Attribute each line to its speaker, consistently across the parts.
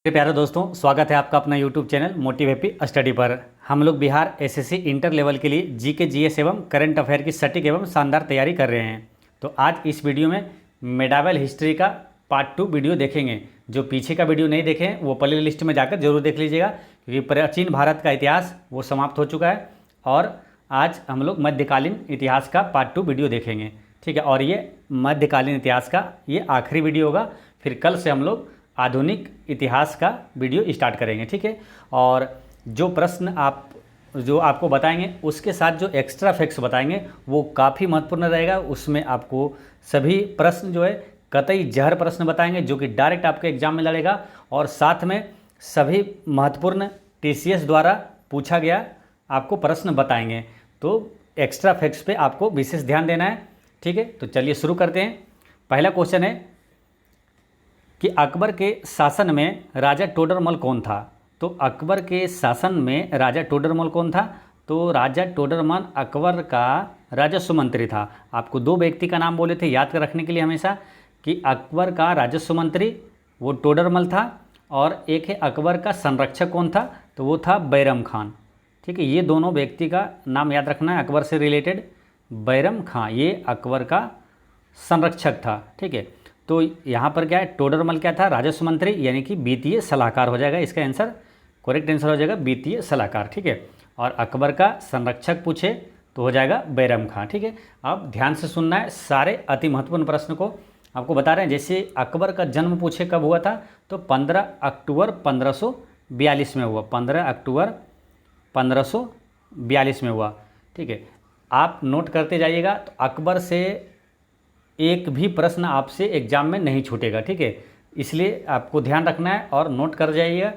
Speaker 1: मेरे प्यारे दोस्तों, स्वागत है आपका अपना YouTube channel motive happy study पर। हम लोग बिहार एसएससी इंटर लेवल के लिए जीके जीएस एवं करंट अफेयर की सटीक एवं शानदार तैयारी कर रहे हैं। तो आज इस वीडियो में मेडावल हिस्ट्री का पार्ट 2 वीडियो देखेंगे। जो पीछे का वीडियो नहीं देखे हैं वो प्ले लिस्ट में जाकर जरूर देख लीजिएगा, क्योंकि प्राचीन भारत का इतिहास वो समाप्त हो चुका है और आज हम लोग मध्यकालीन इतिहास का पार्ट 2 वीडियो देखेंगे। ठीक है, और ये मध्यकालीन इतिहास का ये आखिरी वीडियो होगा। फिर कल से हम लोग आधुनिक इतिहास का वीडियो स्टार्ट करेंगे। ठीक है, और जो प्रश्न जो आपको बताएंगे उसके साथ जो एक्स्ट्रा फैक्ट्स बताएंगे वो काफ़ी महत्वपूर्ण रहेगा। उसमें आपको सभी प्रश्न जो है कतई जहर प्रश्न बताएंगे जो कि डायरेक्ट आपके एग्जाम में लड़ेगा, और साथ में सभी महत्वपूर्ण टीसीएस द्वारा पूछा गया आपको प्रश्न बताएंगे। तो एक्स्ट्रा फैक्ट्स पे आपको विशेष ध्यान देना है। ठीक है, तो चलिए शुरू करते हैं। पहला क्वेश्चन है कि अकबर के शासन में राजा टोडरमल कौन था। तो अकबर के शासन में राजा टोडरमल कौन था? तो राजा टोडरमल अकबर का राजस्व मंत्री था। आपको दो व्यक्ति का नाम बोले थे याद कर रखने के लिए हमेशा, कि अकबर का राजस्व मंत्री वो टोडरमल था, और एक है अकबर का संरक्षक कौन था, तो वो था बैरम खान। ठीक है, ये दोनों व्यक्ति का नाम याद रखना है अकबर से रिलेटेड। बैरम खान ये अकबर का संरक्षक था। ठीक है, तो यहाँ पर क्या है, टोडरमल क्या था, राजस्व मंत्री, यानी कि वित्तीय सलाहकार हो जाएगा। इसका आंसर करेक्ट आंसर हो जाएगा वित्तीय सलाहकार। ठीक है, और अकबर का संरक्षक पूछे तो हो जाएगा बैरम खान। ठीक है, अब ध्यान से सुनना है, सारे अति महत्वपूर्ण प्रश्न को आपको बता रहे हैं। जैसे अकबर का जन्म पूछे कब हुआ था, तो 15 अक्टूबर 1542 में हुआ। 15 अक्टूबर 1542 में हुआ। ठीक है, आप नोट करते जाइएगा। तो अकबर से एक भी प्रश्न आपसे एग्जाम में नहीं छूटेगा। ठीक है, इसलिए आपको ध्यान रखना है और नोट कर जाइएगा।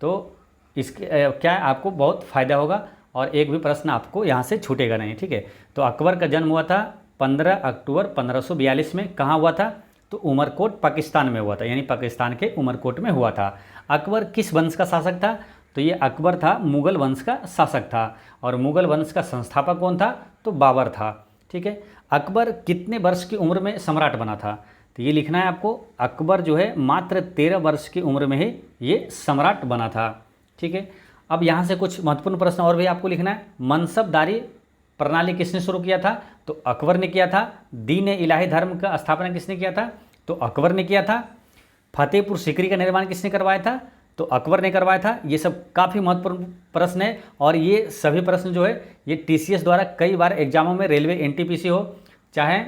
Speaker 1: तो इसके क्या आपको बहुत फ़ायदा होगा और एक भी प्रश्न आपको यहाँ से छूटेगा नहीं। ठीक है, तो अकबर का जन्म हुआ था 15 अक्टूबर 1542 में। कहाँ हुआ था? तो उमरकोट पाकिस्तान में हुआ था, यानी पाकिस्तान के उमरकोट में हुआ था। अकबर किस वंश का शासक था? तो ये अकबर था मुग़ल वंश का शासक था, और मुग़ल वंश का संस्थापक कौन था? तो बाबर था। ठीक है, अकबर कितने वर्ष की उम्र में सम्राट बना था? तो ये लिखना है आपको, अकबर जो है मात्र 13 वर्ष की उम्र में ही ये सम्राट बना था। ठीक है, अब यहाँ से कुछ महत्वपूर्ण प्रश्न और भी आपको लिखना है। मनसबदारी प्रणाली किसने शुरू किया था? तो अकबर ने किया था। दीन इलाही धर्म का स्थापना किसने किया था? तो अकबर ने किया था। फतेहपुर सीकरी का निर्माण किसने करवाया था? तो अकबर ने करवाया था। ये सब काफ़ी महत्वपूर्ण प्रश्न है, और ये सभी प्रश्न जो है ये टीसीएस द्वारा कई बार एग्जामों में, रेलवे एनटीपीसी हो चाहे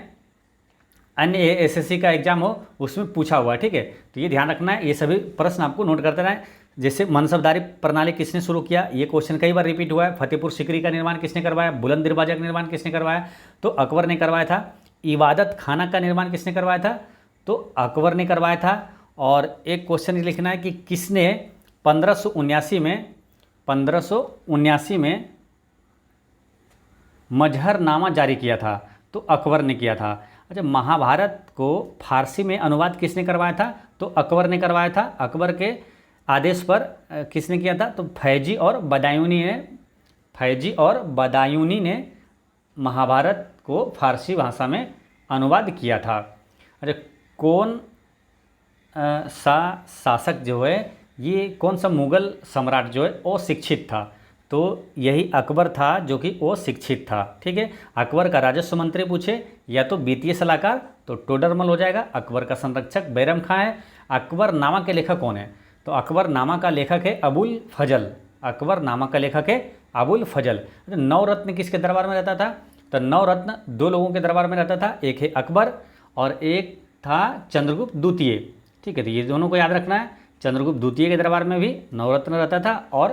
Speaker 1: अन्य एसएससी का एग्जाम हो, उसमें पूछा हुआ है। ठीक है, तो ये ध्यान रखना है, ये सभी प्रश्न आपको नोट करते रहें। जैसे मनसबदारी प्रणाली किसने शुरू किया, ये क्वेश्चन कई बार रिपीट हुआ है। फतेहपुर सीकरी का निर्माण किसने करवाया? बुलंद दरवाजा का निर्माण किसने करवाया? तो अकबर ने करवाया था। इबादत खाना का निर्माण किसने करवाया था? तो अकबर ने करवाया था। और एक क्वेश्चन लिखना है कि किसने 1579 में मजहरनामा जारी किया था? तो अकबर ने किया था। अच्छा, महाभारत को फारसी में अनुवाद किसने करवाया था? तो अकबर ने करवाया था। अकबर के आदेश पर किसने किया था? तो फैजी और बदायूनी ने महाभारत को फारसी भाषा में अनुवाद किया था। अच्छा, कौन सा शासक जो है, ये कौन सा मुग़ल सम्राट जो है अशिक्षित था? तो यही अकबर था जो कि अशिक्षित था। ठीक है, अकबर का राजस्व मंत्री पूछे या तो वित्तीय सलाहकार, तो टोडरमल हो जाएगा। अकबर का संरक्षक बैरम खां है। अकबरनामा के लेखक कौन है? तो अकबरनामा का लेखक है अबुल फजल। अकबरनामा का लेखक है अबुल फजल। नवरत्न किसके दरबार में रहता था? तो नवरत्न दो लोगों के दरबार में रहता था, एक है अकबर और एक था चंद्रगुप्त द्वितीय। ठीक है, तो ये दोनों को याद रखना है। चंद्रगुप्त द्वितीय के दरबार में भी नवरत्न रहता था, और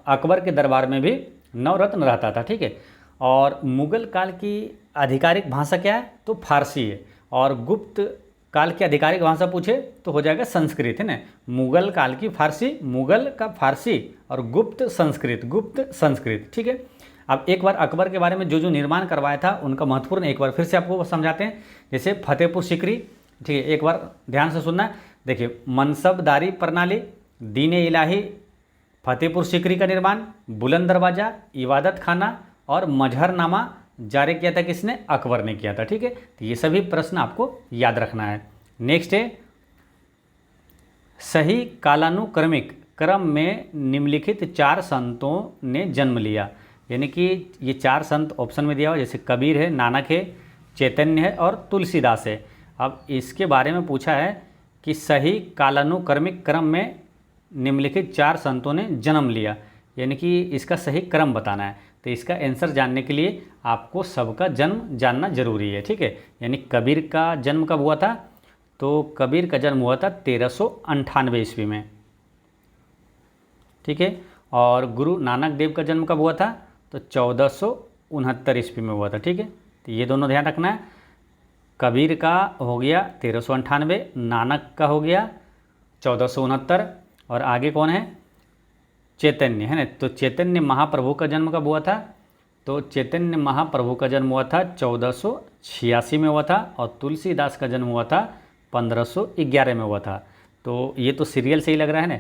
Speaker 1: अकबर के दरबार में भी नवरत्न रहता था। ठीक है, और मुग़ल काल की आधिकारिक भाषा क्या है? तो फारसी है। और गुप्त काल की आधिकारिक भाषा पूछे तो हो जाएगा संस्कृत, है ना। मुग़ल काल की फारसी, मुग़ल का फारसी, और गुप्त संस्कृत। ठीक है, अब एक बार अकबर के बारे में जो निर्माण करवाया था उनका महत्वपूर्ण एक बार फिर से आपको समझाते हैं। जैसे फतेहपुर सीकरी, ठीक है, एक बार ध्यान से सुनना। देखिए, मनसबदारी प्रणाली, दीन इलाही, फतेहपुर सीकरी का निर्माण, बुलंद दरवाज़ा, इबादत खाना और मजहरनामा जारी किया था किसने? अकबर ने किया था। ठीक है, तो ये सभी प्रश्न आपको याद रखना है। नेक्स्ट है सही कालानुक्रमिक क्रम में निम्नलिखित 4 संतों ने जन्म लिया। यानी कि ये 4 संत ऑप्शन में दिया हुआ, जैसे कबीर है, नानक है, चैतन्य है और तुलसीदास है। अब इसके बारे में पूछा है कि सही कालानुक्रमिक क्रम में निम्नलिखित 4 संतों ने जन्म लिया, यानी कि इसका सही क्रम बताना है। तो इसका आंसर जानने के लिए आपको सबका जन्म जानना जरूरी है, ठीक है। यानी कबीर का जन्म कब हुआ था? तो कबीर का जन्म हुआ था 1398 ईस्वी में, ठीक है। और गुरु नानक देव का जन्म कब हुआ था? तो 1469 ईस्वी में हुआ था, ठीक है। तो ये दोनों ध्यान रखना है। कबीर का हो गया 1398, नानक का हो गया 1469 और आगे कौन है? चैतन्य, है ना। तो चैतन्य महाप्रभु का जन्म कब हुआ था? तो चैतन्य महाप्रभु का जन्म हुआ था 1486 में हुआ था और तुलसीदास का जन्म हुआ था 1511 में हुआ था। तो ये तो सीरियल से ही लग रहा है ना।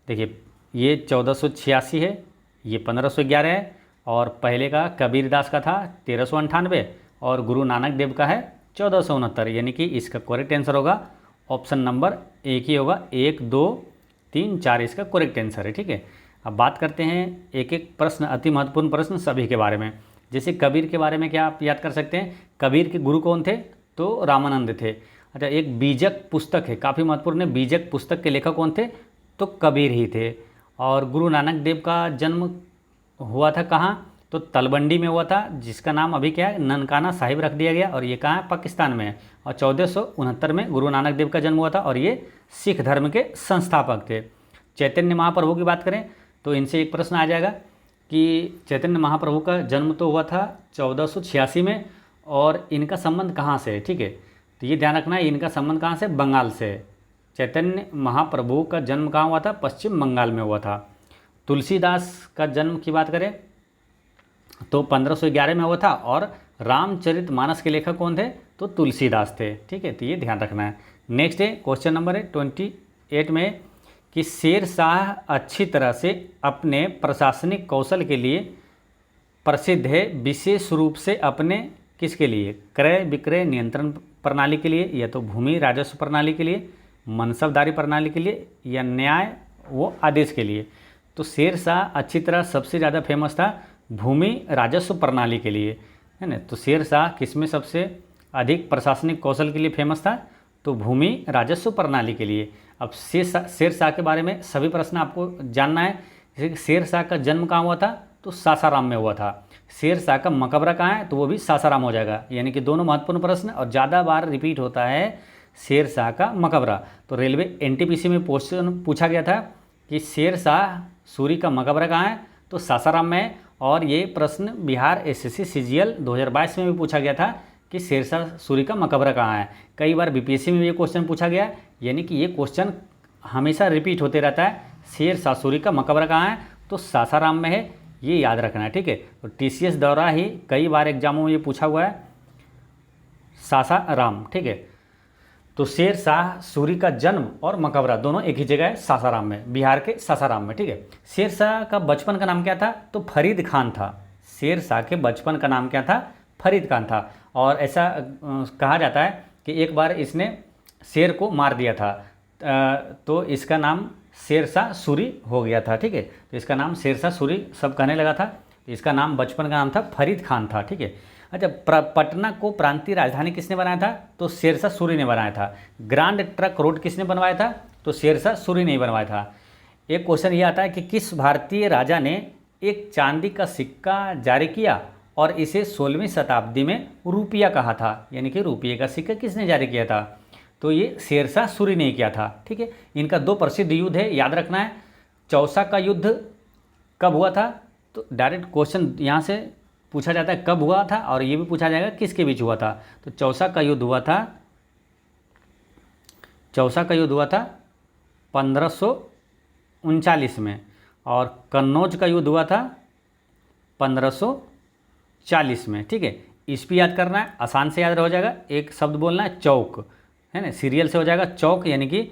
Speaker 1: देखिए ये 1486 है, ये 1511 है और पहले का कबीरदास का था 1398 और गुरु नानक देव का है 1469। यानी कि इसका करेक्ट आंसर होगा ऑप्शन नंबर एक ही होगा। 1, 2, 3, 4 इसका करेक्ट आंसर है, ठीक है। अब बात करते हैं एक एक प्रश्न, अति महत्वपूर्ण प्रश्न सभी के बारे में। जैसे कबीर के बारे में क्या आप याद कर सकते हैं? कबीर के गुरु कौन थे? तो रामानंद थे। अच्छा, एक बीजक पुस्तक है, काफ़ी महत्वपूर्ण है। बीजक पुस्तक के लेखक कौन थे? तो कबीर ही थे। और गुरु नानक देव का जन्म हुआ था कहाँ? तो तलवंडी में हुआ था, जिसका नाम अभी क्या है? ननकाना साहिब रख दिया गया और ये कहाँ है? पाकिस्तान में है। और 1469 में गुरु नानक देव का जन्म हुआ था और ये सिख धर्म के संस्थापक थे। चैतन्य महाप्रभु की बात करें तो इनसे एक प्रश्न आ जाएगा कि चैतन्य महाप्रभु का जन्म तो हुआ था 1486 में और इनका संबंध कहाँ से है, ठीक है। तो ये ध्यान रखना है, इनका संबंध कहाँ से? बंगाल से। चैतन्य महाप्रभु का जन्म कहाँ हुआ था? पश्चिम बंगाल में हुआ था। तुलसीदास का जन्म की बात करें तो 1511 में हुआ था और रामचरितमानस के लेखक कौन थे? तो तुलसीदास थे, ठीक है। तो ये ध्यान रखना है। नेक्स्ट है क्वेश्चन नंबर है 28 में कि शेर शाह अच्छी तरह से अपने प्रशासनिक कौशल के लिए प्रसिद्ध है, विशेष रूप से अपने किसके लिए? क्रय विक्रय नियंत्रण प्रणाली के लिए, या तो भूमि राजस्व प्रणाली के लिए, मनसबदारी प्रणाली के लिए, या न्याय वो आदेश के लिए। तो शेर शाह अच्छी तरह सबसे ज़्यादा फेमस था भूमि राजस्व प्रणाली के लिए, है ना। तो शेर शाह किस में सबसे अधिक प्रशासनिक कौशल के लिए फेमस था? तो भूमि राजस्व प्रणाली के लिए। अब शेर शाह के बारे में सभी प्रश्न आपको जानना है। जैसे कि शेर शाह का जन्म कहाँ हुआ था? तो सासाराम में हुआ था। शेर शाह का मकबरा कहाँ है? तो वो भी सासाराम हो जाएगा। यानी कि दोनों महत्वपूर्ण प्रश्न और ज़्यादा बार रिपीट होता है शेर शाह का मकबरा। तो रेलवे एनटीपीसी में क्वेश्चन पूछा गया था कि शेर शाह सूरी का मकबरा कहाँ है? तो सासाराम में है। और ये प्रश्न बिहार एसएससी सीजीएल 2022 में भी पूछा गया था कि शेर शाह सूरी का मकबरा कहाँ है। कई बार बीपीएससी में भी ये क्वेश्चन पूछा गया, यानी कि ये क्वेश्चन हमेशा रिपीट होते रहता है। शेर शाह सूरी का मकबरा कहाँ है? तो सासाराम में है, ये याद रखना है, ठीक है। तो टीसीएस द्वारा ही कई बार एग्जामों में ये पूछा हुआ है सासाराम, ठीक है। तो शेर शाह सूरी का जन्म और मकबरा दोनों एक ही जगह है, सासाराम में, बिहार के सासाराम में, ठीक है। शेर शाह का बचपन का नाम क्या था? तो फरीद खान था। शेर शाह के बचपन का नाम क्या था? फरीद खान था। और ऐसा कहा जाता है कि एक बार इसने शेर को मार दिया था, तो इसका नाम शेर शाह सूरी हो गया था, ठीक है। तो इसका नाम शेर शाह सूरी सब कहने लगा था। इसका नाम बचपन का नाम था फरीद खान था, ठीक है। अच्छा, पटना को प्रांतीय राजधानी किसने बनाया था? तो शेर शाह सूरी ने बनाया था। ग्रांड ट्रंक रोड किसने बनवाया था? तो शेर शाह सूरी ने ही बनवाया था। एक क्वेश्चन ये आता है कि किस भारतीय राजा ने एक चांदी का सिक्का जारी किया और इसे 16वीं शताब्दी में रुपया कहा था? यानी कि रुपये का सिक्का किसने जारी किया था? तो ये शेर शाह सूरी ने किया था, ठीक है। इनका 2 प्रसिद्ध युद्ध है, याद रखना है। चौसा का युद्ध कब हुआ था? तो डायरेक्ट क्वेश्चन यहाँ से पूछा जाता है कब हुआ था, और ये भी पूछा जाएगा किसके बीच हुआ था। तो चौसा का युद्ध हुआ था 1539 में और कन्नौज का युद्ध हुआ था 1540 में, ठीक है। ईस्वी याद करना है, आसान से याद हो जाएगा। एक शब्द बोलना है चौक, है ना, सीरियल से हो जाएगा चौक, यानी कि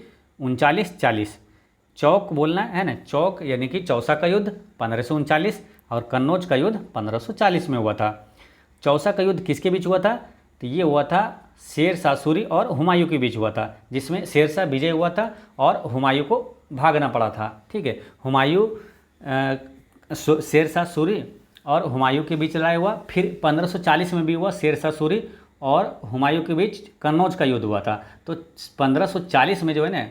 Speaker 1: 3940 चौक बोलना है ना। चौक यानी कि चौसा का युद्ध 1539 और कन्नौज का युद्ध 1540 में हुआ था। चौसा का युद्ध किसके बीच हुआ था? तो ये हुआ था शेरशाह सूरी और हुमायूं के बीच हुआ था, जिसमें शेरशाह विजय हुआ था और हुमायूं को भागना पड़ा था। ठीक है, शेरशाह सूरी और हुमायूं के बीच लड़ाई हुआ। फिर 1540 में भी हुआ, शेरशाह सूरी और हुमायूं के बीच कन्नौज का युद्ध हुआ था। तो 1540 में जो है ना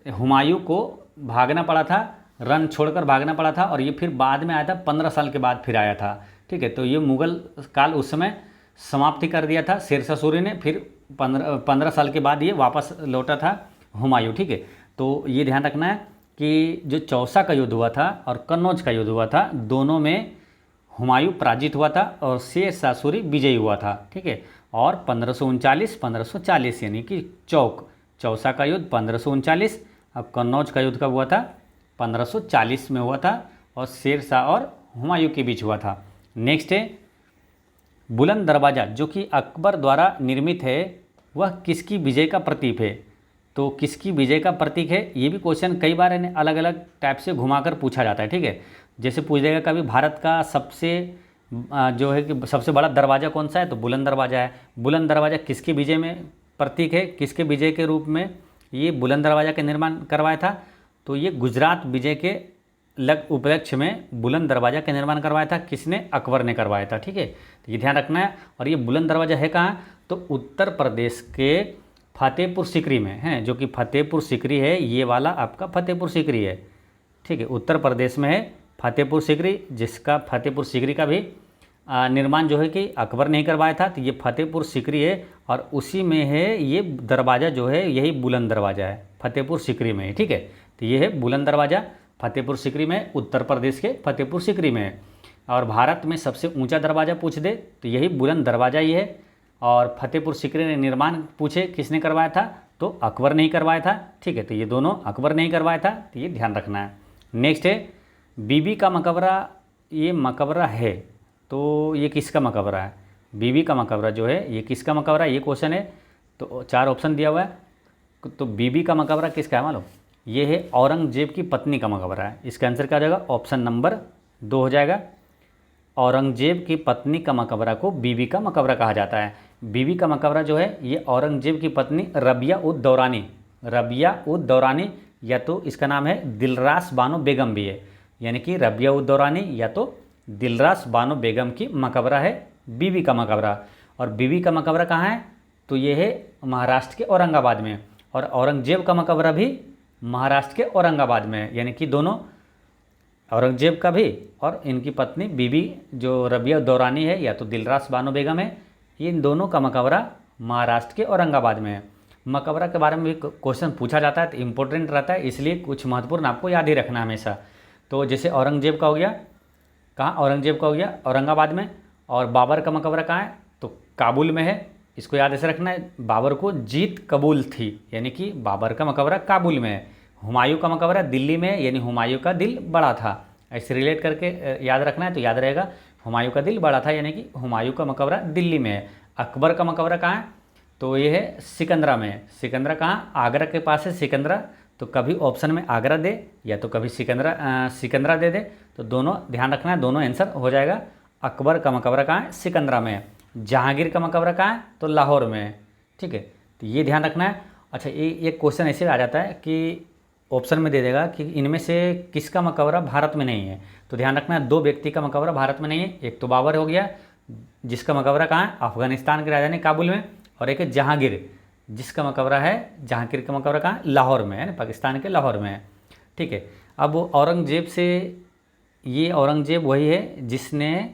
Speaker 1: हुमायूं को भागना पड़ा था, रन छोड़कर भागना पड़ा था, और ये फिर बाद में आया था, 15 साल के बाद फिर आया था। ठीक है, तो ये मुगल काल उस समय समाप्ति कर दिया था शेरशाह सूरी ने, फिर 15 साल के बाद ये वापस लौटा था हुमायूं। ठीक है, तो ये ध्यान रखना है कि जो चौसा का युद्ध हुआ था और कन्नौज का युद्ध हुआ था, दोनों में हुमायूं पराजित हुआ था और शेरशाह सूरी विजयी हुआ था। ठीक है, और 1539-1540 यानी कि चौसा का युद्ध 1539, अब कन्नौज का युद्ध कब हुआ था? 1540 में हुआ था और शेरशाह और हुमायूं के बीच हुआ था। नेक्स्ट है बुलंद दरवाज़ा, जो कि अकबर द्वारा निर्मित है, वह किसकी विजय का प्रतीक है? तो किसकी विजय का प्रतीक है, ये भी क्वेश्चन कई बार इन्हें अलग अलग टाइप से घुमाकर पूछा जाता है। ठीक है, जैसे पूछ देगा कभी भारत का सबसे जो है कि सबसे बड़ा दरवाज़ा कौन सा है, तो बुलंद दरवाज़ा है। बुलंद दरवाज़ा किसकी विजय में प्रतीक है, किसके विजय के रूप में ये बुलंद दरवाज़ा का निर्माण करवाया था? तो ये गुजरात विजय के उपलक्ष्य में बुलंद दरवाज़ा का निर्माण करवाया था। किसने? अकबर ने करवाया था। ठीक है, तो ये ध्यान रखना है। और ये बुलंद दरवाज़ा है कहाँ? तो उत्तर प्रदेश के फतेहपुर सीकरी में है, जो कि फतेहपुर सीकरी है, ये वाला आपका फतेहपुर सीकरी है। ठीक है, उत्तर प्रदेश में है फतेहपुर सीकरी, जिसका फतेहपुर सीकरी का भी निर्माण जो है कि अकबर ने ही करवाया था। तो ये फतेहपुर सीकरी है और उसी में है ये दरवाज़ा जो है, यही बुलंद दरवाज़ा है, फतेहपुर सीकरी में। ठीक है, तो ये है बुलंद दरवाज़ा फतेहपुर सीकरी में, उत्तर प्रदेश के फतेहपुर सीकरी में है। और भारत में सबसे ऊंचा दरवाज़ा पूछ दे तो यही बुलंद दरवाज़ा ही है। और फतेहपुर सीकरी ने निर्माण पूछे किसने करवाया था, तो अकबर ने ही करवाया था। ठीक है, तो ये दोनों अकबर ने ही करवाया था, तो ये ध्यान रखना है। नेक्स्ट है बीबी का मकबरा, ये मकबरा है, तो ये किसका मकबरा है? बीबी का मकबरा जो है ये किसका मकबरा है, ये क्वेश्चन है। तो 4 ऑप्शन दिया हुआ है। तो बीबी का मकबरा किसका है मालूम? ये है औरंगजेब की पत्नी का मकबरा है। इसका आंसर क्या हो जाएगा? ऑप्शन नंबर 2 हो जाएगा। औरंगजेब की पत्नी का मकबरा को बीबी का मकबरा कहा जाता है। बीबी का मकबरा जो है ये औरंगजेब की पत्नी रबिया उद दौरानी, या तो इसका नाम है दिलरास बानो बेगम भी है, यानी कि रबिया उद दौरानी या तो दिलरास बानो बेगम की मकबरा है बीबी का मकबरा। और बीबी का मकबरा कहाँ है? तो ये है महाराष्ट्र के औरंगाबाद में। और औरंगजेब का मकबरा भी महाराष्ट्र के औरंगाबाद में है, यानी कि दोनों, औरंगजेब का भी और इनकी पत्नी बीबी जो रबिया दौरानी है या तो दिलरास बानो बेगम है, इन दोनों का मकबरा महाराष्ट्र के औरंगाबाद में है। मकबरा के बारे में भी क्वेश्चन पूछा जाता है तो इम्पोर्टेंट रहता है, इसलिए कुछ महत्वपूर्ण आपको याद ही रखना हमेशा। तो जैसे औरंगजेब का हो गया, कहाँ औरंगजेब का हो गया? औरंगाबाद में। और बाबर का मकबरा कहाँ है? तो काबुल में है। इसको याद ऐसे रखना है, बाबर को जीत कबूल थी, यानी कि बाबर का मकबरा काबुल में है। हुमायूं का मकबरा दिल्ली में है, यानी हुमायूं का दिल बड़ा था। ऐसे रिलेट करके याद रखना है तो याद रहेगा, हुमायूं का दिल बड़ा था, यानी कि हुमायूं का मकबरा दिल्ली में है। अकबर का मकबरा कहाँ है? तो ये है सिकंदरा में है। सिकंदरा कहाँ? आगरा के पास है सिकंदरा। तो कभी ऑप्शन में आगरा दे या तो कभी सिकंदरा दे दे, तो दोनों ध्यान रखना है, दोनों आंसर हो जाएगा। अकबर का मकबरा कहाँ है? सिकंदरा में है। जहांगीर का मकबरा कहाँ है? तो लाहौर में है। ठीक है, तो ये ध्यान रखना है। अच्छा, ये क्वेश्चन ऐसे आ जाता है कि ऑप्शन में दे देगा कि इनमें से किसका मकबरा भारत में नहीं है। तो ध्यान रखना है, 2 व्यक्ति का मकबरा भारत में नहीं है। एक तो बाबर हो गया, जिसका मकबरा कहाँ है? अफगानिस्तान की राजधानी काबुल में। और एक है जहांगीर, जिसका मकबरा है, जहांगीर का मकबरा कहाँ है? लाहौर में है ना, पाकिस्तान के लाहौर में है। ठीक है, अब औरंगजेब से, ये औरंगजेब वही है जिसने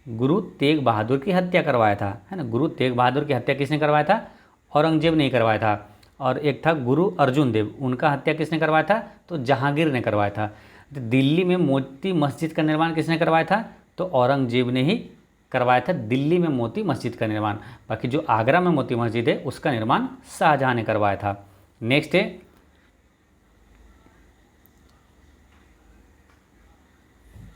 Speaker 1: गुरु तेग बहादुर की हत्या करवाया था, है ना। गुरु तेग बहादुर की हत्या किसने करवाया था? औरंगजेब ने करवाया था। और एक था गुरु अर्जुन देव, उनका हत्या किसने करवाया था? तो जहांगीर ने करवाया था। तो दिल्ली में मोती मस्जिद का निर्माण किसने करवाया था? तो औरंगजेब ने ही करवाया था दिल्ली में मोती मस्जिद का निर्माण। बाकी जो आगरा में मोती मस्जिद है उसका निर्माण शाहजहां ने करवाया था। नेक्स्ट है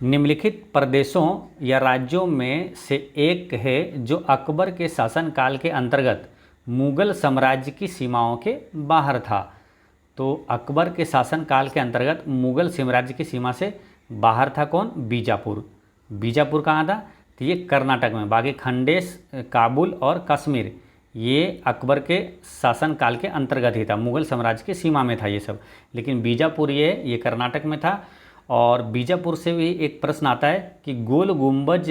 Speaker 1: निम्नलिखित प्रदेशों या राज्यों में से एक है जो अकबर के शासनकाल के अंतर्गत मुगल साम्राज्य की सीमाओं के बाहर था। तो अकबर के शासनकाल के अंतर्गत मुगल साम्राज्य की सीमा से बाहर था कौन? बीजापुर। बीजापुर कहाँ था? तो ये कर्नाटक में। बाकी खंडेश, काबुल और कश्मीर ये अकबर के शासनकाल के अंतर्गत ही था, मुग़ल साम्राज्य की सीमा में था ये सब। लेकिन बीजापुर ये कर्नाटक में था। और बीजापुर से भी एक प्रश्न आता है कि गोल गुम्बज,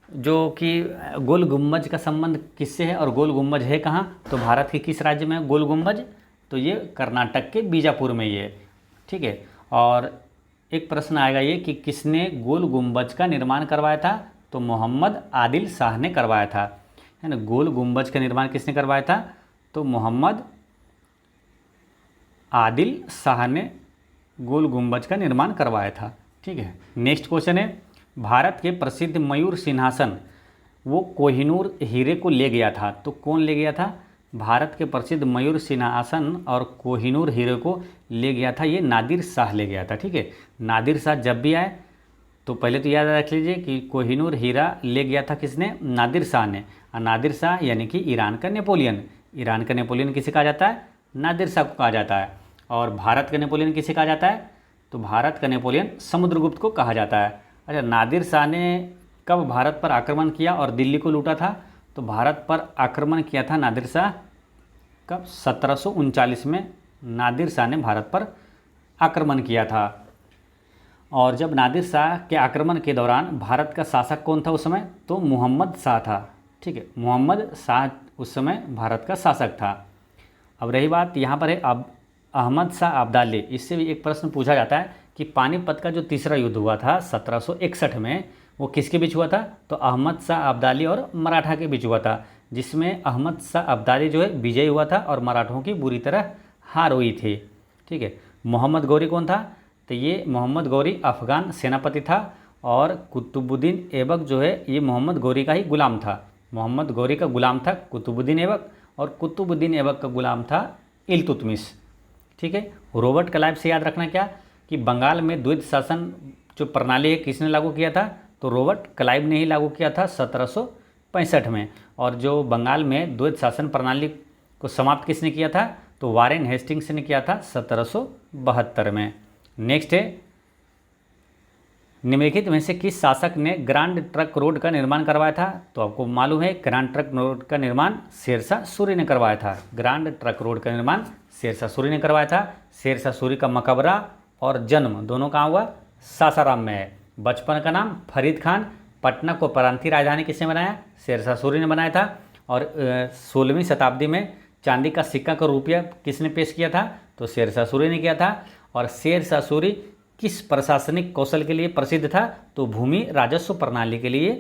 Speaker 1: जो कि गोल गुम्बज का संबंध किससे है और गोल गुम्बज है कहाँ, तो भारत के किस राज्य में है गोल गुम्बज, तो ये कर्नाटक के बीजापुर में ये, ठीक है। और एक प्रश्न आएगा ये कि किसने गोल गुम्बज का निर्माण करवाया था, तो मोहम्मद आदिल शाह ने करवाया था, है ना। गोल गुम्बज का निर्माण किसने करवाया था, तो मोहम्मद आदिल शाह ने गोल गुम्बज का निर्माण करवाया था, ठीक है। नेक्स्ट क्वेश्चन है, भारत के प्रसिद्ध मयूर सिंहासन वो कोहिनूर हीरे को ले गया था, तो कौन ले गया था, भारत के प्रसिद्ध मयूर सिंहासन और कोहिनूर हीरे को ले गया था, ये नादिर शाह ले गया था, ठीक है। नादिर शाह जब भी आए तो पहले तो याद रख लीजिए कि कोहिनूर हीरा ले गया था किसने, नादिर शाह ने। और नादिर शाह यानी कि ईरान का नेपोलियन, ईरान का नेपोलियन किसे कहा जाता है, नादिर शाह को कहा जाता है। और भारत का नेपोलियन किसे कहा जाता है, तो भारत का नेपोलियन समुद्रगुप्त को कहा जाता है। अच्छा, नादिर शाह ने कब भारत पर आक्रमण किया और दिल्ली को लूटा था, तो भारत पर आक्रमण किया था नादिर शाह कब, 1739 में नादिर शाह ने भारत पर आक्रमण किया था। और जब नादिर शाह के आक्रमण के दौरान भारत का शासक कौन था उस समय, तो मोहम्मद शाह था, ठीक है। मोहम्मद शाह उस समय भारत का शासक था। अब रही बात यहाँ पर है अब अहमद शाह अब्दाली, इससे भी एक प्रश्न पूछा जाता है कि पानीपत का जो तीसरा युद्ध हुआ था 1761 में, वो किसके बीच हुआ था, तो अहमद शाह अब्दाली और मराठा के बीच हुआ था, जिसमें अहमद शाह अब्दाली जो है विजयी हुआ था और मराठों की बुरी तरह हार हुई थी, ठीक है। मोहम्मद गौरी कौन था, तो ये मोहम्मद गौरी अफ़गान सेनापति था और कुतुबुद्दीन ऐबक जो है ये मोहम्मद गौरी का ही गुलाम था। मोहम्मद गौरी का गुलाम था कुतुबुद्दीन ऐबक और कुतुबुद्दीन ऐबक का गुलाम था इल्तुतमिश, ठीक है। रॉबर्ट क्लाइव से याद रखना क्या कि बंगाल में द्वैध शासन जो प्रणाली है किसने लागू किया था, तो रॉबर्ट क्लाइव ने ही लागू किया था 1765 में। और जो बंगाल में द्वैध शासन प्रणाली को समाप्त किसने किया था, तो वारेन हेस्टिंग्स ने किया था 1772 में। नेक्स्ट है, निम्नलिखित में से किस शासक ने ग्रांड ट्रंक रोड का निर्माण करवाया था, तो आपको मालूम है ग्रांड ट्रंक रोड का निर्माण शेरशाह सूरी ने करवाया था। ग्रांड ट्रंक रोड का निर्माण शेरशाह सूरी ने करवाया था। शेरशाह सूरी का मकबरा और जन्म दोनों कहाँ हुआ, सासाराम में है। बचपन का नाम फरीद खान। पटना को प्रांतीय राजधानी किसने बनाया, शेरशाह सूरी ने बनाया था। और 16वीं शताब्दी में चांदी का सिक्का का रुपया किसने पेश किया था, तो शेरशाह सूरी ने किया था। और शेरशाह सूरी किस प्रशासनिक कौशल के लिए प्रसिद्ध था, तो भूमि राजस्व प्रणाली के लिए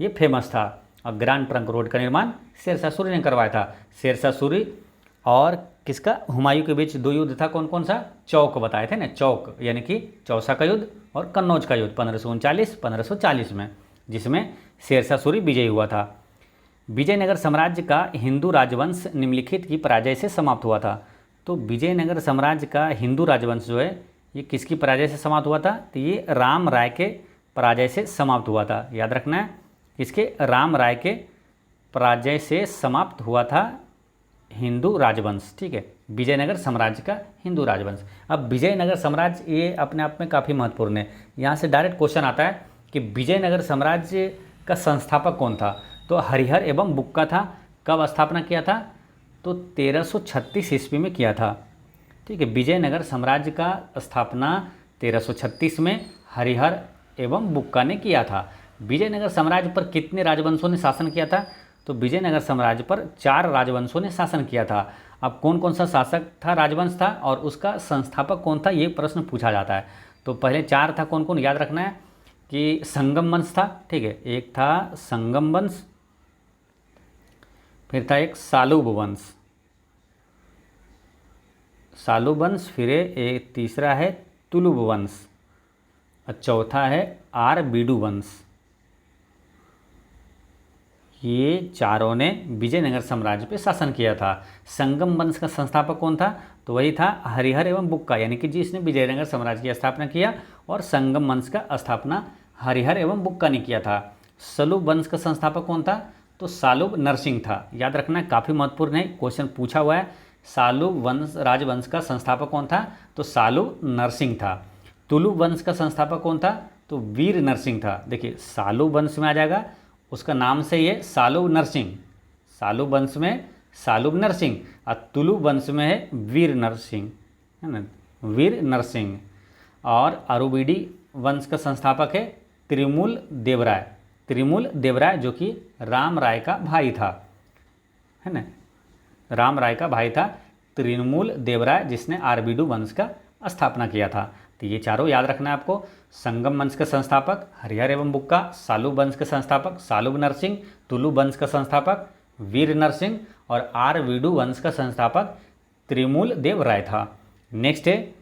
Speaker 1: ये फेमस था। और ग्रांड ट्रंक रोड का निर्माण शेरशाह सूरी ने करवाया था। शेरशाह सूरी और किसका, हुमायूं के बीच दो युद्ध था, कौन कौन सा, चौक बताए थे ना, चौक यानी कि चौसा का युद्ध और कन्नौज का युद्ध 1539-1540 में, जिसमें शेरशाह सूरी विजयी हुआ था। विजयनगर साम्राज्य का हिंदू राजवंश निम्नलिखित की पराजय से समाप्त हुआ था। तो विजयनगर साम्राज्य का हिंदू राजवंश जो है ये किसकी पराजय से समाप्त हुआ था, तो ये राम राय के पराजय से समाप्त हुआ था। याद रखना है, किसके, राम राय के पराजय से समाप्त हुआ था हिंदू राजवंश, ठीक है। विजयनगर साम्राज्य का हिंदू राजवंश। अब विजयनगर साम्राज्य ये अपने आप में काफ़ी महत्वपूर्ण है। यहाँ से डायरेक्ट क्वेश्चन आता है कि विजयनगर साम्राज्य का संस्थापक कौन था, तो हरिहर एवं बुक्का था। कब स्थापना किया था, तो 1336 ईस्वी में किया था, ठीक है। विजयनगर साम्राज्य का स्थापना 1336 में हरिहर एवं बुक्का ने किया था। विजयनगर साम्राज्य पर कितने राजवंशों ने शासन किया था, तो विजयनगर साम्राज्य पर 4 राजवंशों ने शासन किया था। अब कौन कौन सा शासक था, राजवंश था और उसका संस्थापक कौन था, ये प्रश्न पूछा जाता है। तो पहले 4 था, कौन कौन, याद रखना है कि संगम वंश था, ठीक है, एक था संगम वंश, फिर था एक सालूब वंश, फिर एक तीसरा है तुलुब वंश और चौथा है आरबीडू वंश। ये चारों ने विजयनगर साम्राज्य पे शासन किया था। संगम वंश का संस्थापक कौन था, तो वही था हरिहर एवं बुक्का, यानी कि जिसने विजयनगर साम्राज्य की स्थापना किया। और संगम वंश का स्थापना हरिहर एवं बुक्का ने किया था। सलूब वंश का संस्थापक कौन था, तो सालुब नरसिंह था। याद रखना, काफ़ी महत्वपूर्ण है, क्वेश्चन पूछा हुआ है। सालुब वंश राजवंश का संस्थापक कौन था, तो सालुब नरसिंह था। तुलुब वंश का संस्थापक कौन था, तो वीर नरसिंह था। देखिए सालुब वंश में आ जाएगा, उसका नाम से ये सालुब नरसिंह, सालुब वंश में सालुब नरसिंह और तुलु वंश में है वीर नरसिंह, है ना, वीर नरसिंह। और अरुबिडी वंश का संस्थापक है त्रिमूल देवराय, त्रिमूल देवराय जो कि राम राय का भाई था, है ना, राम राय का भाई था त्रिमूल देवराय, जिसने आरबीडू वंश का स्थापना किया था। तो ये चारों याद रखना है आपको। संगम वंश का संस्थापक हरिहर एवं बुक्का, सालुब वंश का संस्थापक सालुब नरसिंह, तुलु वंश का संस्थापक वीर नरसिंह और आरबीडू वंश का संस्थापक त्रिमूल देव राय था। नेक्स्ट है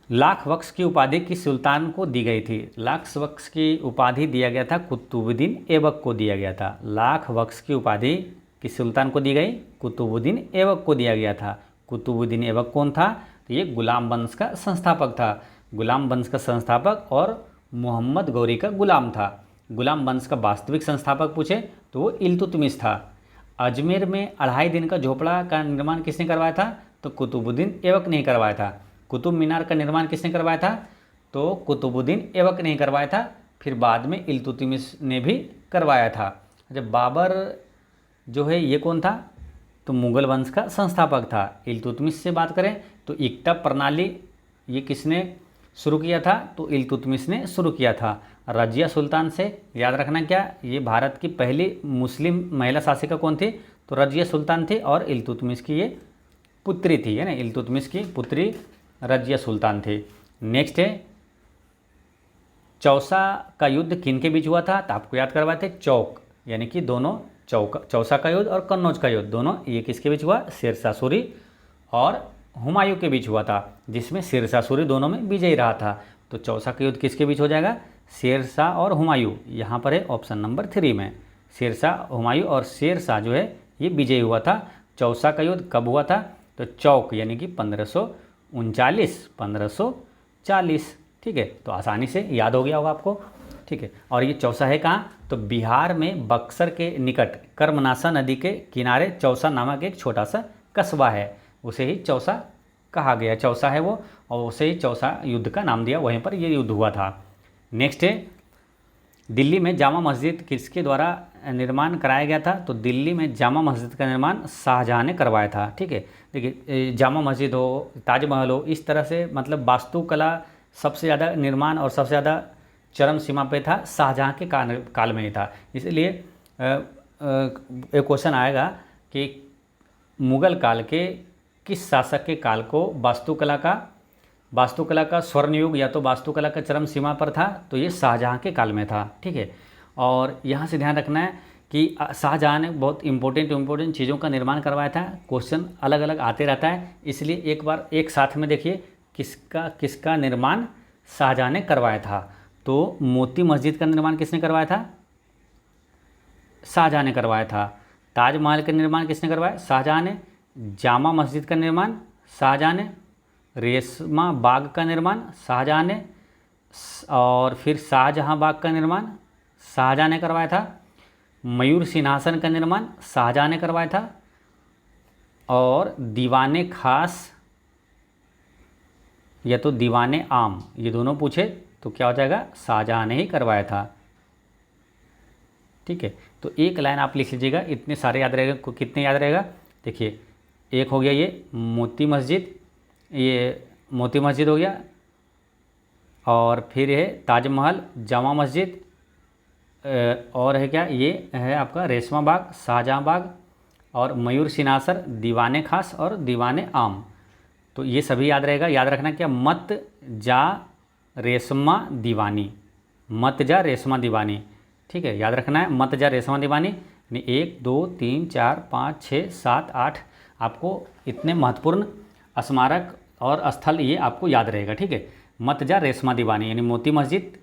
Speaker 1: लाख वक्स की उपाधि किस सुल्तान को दी गई थी? लाख वक्स की उपाधि दिया गया था कुतुबुद्दीन ऐबक को दिया गया था। लाख वक्स की उपाधि किस सुल्तान को दी गई? कुतुबुद्दीन ऐबक को दिया गया था। कुतुबुद्दीन ऐबक कौन था? तो ये गुलाम वंश का संस्थापक था, गुलाम वंश का संस्थापक और मोहम्मद गौरी का गुलाम था। गुलाम वंश का वास्तविक संस्थापक पूछे तो वो इल्तुतमिश था। अजमेर में 2.5 दिन का झोपड़ा का निर्माण किसने करवाया था? तो कुतुबुद्दीन ऐबक ने करवाया था। कुतुब मीनार का निर्माण किसने करवाया था? तो कुतुबुद्दीन ऐबक ने करवाया था। फिर बाद में इल्तुतमिश ने भी करवाया था। जब बाबर जो है ये कौन था? तो मुगल वंश का संस्थापक था। इल्तुतमिश से बात करें तो इक्टा प्रणाली ये किसने शुरू किया था? तो इल्तुतमिश ने शुरू किया था। रजिया सुल्तान से याद रखना क्या, ये भारत की पहली मुस्लिम महिला शासिका कौन थी? तो रजिया सुल्तान थी और इल्तुतमिश की ये पुत्री थी, है ना, इल्तुतमिश की पुत्री रजिया सुल्तान थी। नेक्स्ट है चौसा का युद्ध किन के बीच हुआ था? तो आपको याद करवाए थे चौक, यानी कि दोनों चौसा का युद्ध और कन्नौज का युद्ध दोनों ये किसके बीच हुआ? शेरशाह सूरी और हुमायूं के बीच हुआ था, जिसमें शेरशाह सूरी दोनों में विजयी रहा था। तो चौसा का युद्ध किसके बीच हो जाएगा? शेरशाह और हुमायूं। यहाँ पर है ऑप्शन नंबर 3 में शेरशाह हुमायूं और शेरशाह जो है ये विजयी हुआ था। चौसा का युद्ध कब हुआ था? तो चौक यानी कि 1539 ठीक है, तो आसानी से याद हो गया होगा आपको, ठीक है। और ये चौसा है कहाँ? तो बिहार में बक्सर के निकट कर्मनाशा नदी के किनारे चौसा नामक एक छोटा सा कस्बा है, उसे ही चौसा कहा गया। चौसा है वो, और उसे ही चौसा युद्ध का नाम दिया, वहीं पर ये युद्ध हुआ था। नेक्स्ट है दिल्ली में जामा मस्जिद किसके द्वारा निर्माण कराया गया था? तो दिल्ली में जामा मस्जिद का निर्माण शाहजहाँ ने करवाया था, ठीक है। देखिए जामा मस्जिद हो, ताजमहल हो, इस तरह से मतलब वास्तुकला सबसे ज़्यादा निर्माण और सबसे ज़्यादा चरम सीमा पे था शाहजहाँ के काल में ही था। इसलिए एक क्वेश्चन आएगा कि मुगल काल के किस शासक के काल को वास्तुकला का स्वर्ण युग या तो वास्तुकला का चरम सीमा पर था? तो ये शाहजहाँ के काल में था, ठीक है। और यहाँ से ध्यान रखना है कि शाहजहाँ ने बहुत इंपॉर्टेंट चीज़ों का निर्माण करवाया था। क्वेश्चन अलग अलग आते रहता है, इसलिए एक बार एक साथ में देखिए किसका निर्माण शाहजहाँ ने करवाया था। तो मोती मस्जिद का निर्माण किसने करवाया था? शाहजहाँ ने करवाया था। ताजमहल का निर्माण किसने करवाया? शाहजहाँ ने। जामा मस्जिद का निर्माण शाहजहाँ ने। रेशमा बाग का निर्माण शाहजहाँ ने। और फिर शाहजहाँ बाग का निर्माण शाहजहाँ ने करवाया था। मयूर सिंहासन का निर्माण शाहजहाँ ने करवाया था। और दीवाने खास या तो दीवाने आम, ये दोनों पूछे तो क्या हो जाएगा? शाहजहाँ ने ही करवाया था, ठीक है। तो एक लाइन आप लिख लीजिएगा, इतने सारे याद रहेगा। कितने याद रहेगा? देखिए एक हो गया ये मोती मस्जिद, ये मोती मस्जिद हो गया, और फिर है ताजमहल, जामा मस्जिद, और है क्या? ये है आपका रेशमा बाग, शाहजहाँ बाग, और मयूर सिंहासन, दीवाने खास और दीवाने आम। तो ये सभी याद रहेगा। याद रखना क्या? मत जा रेशमा दीवानी, मत जा रेशमा दीवानी, ठीक है, याद रखना है। मत जा रेशमा दीवानी यानी 1 2 3 4 5 6 7 8 आपको इतने महत्वपूर्ण स्मारक और स्थल ये आपको याद रहेगा, ठीक है। मत जा रेशमा दीवानी यानी मोती मस्जिद,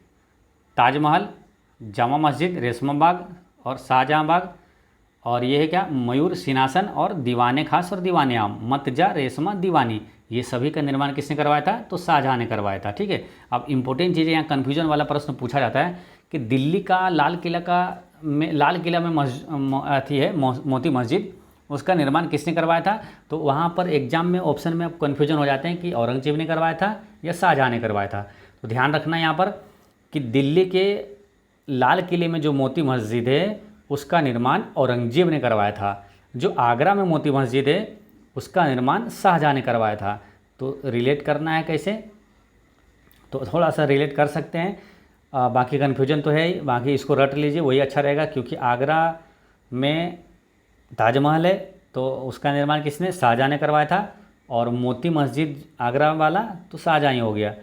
Speaker 1: ताजमहल, जामा मस्जिद, रेशमा बाग और शाहजहाँ बाग, और ये है क्या? मयूर सिंहासन और दीवाने खास और दीवाने आम। मत जा रेशमा दीवानी, ये सभी का निर्माण किसने करवाया था? तो शाहजहाँ ने करवाया था, ठीक है। अब इंपॉर्टेंट चीज़ें यहाँ कन्फ्यूजन वाला प्रश्न पूछा जाता है कि दिल्ली का लाल किला में अथी है मोती मस्जिद, उसका निर्माण किसने करवाया था? तो वहाँ पर एग्जाम में ऑप्शन में अब कन्फ्यूजन हो जाते हैं कि औरंगजेब ने करवाया था या शाहजहाँ ने करवाया था। तो ध्यान रखना यहाँ पर कि दिल्ली के लाल किले में जो मोती मस्जिद है उसका निर्माण औरंगजेब ने करवाया था। जो आगरा में मोती मस्जिद है उसका निर्माण शाहजहाँ ने करवाया था। तो रिलेट करना है कैसे, तो थोड़ा सा रिलेट कर सकते हैं। बाकी कन्फ्यूजन तो है ही, बाकी इसको रट लीजिए, वही अच्छा रहेगा, क्योंकि आगरा में ताजमहल है तो उसका निर्माण किसने, शाहजहाँ ने करवाया था। और मोती मस्जिद आगरा वाला तो शाहजहाँ ही हो गया।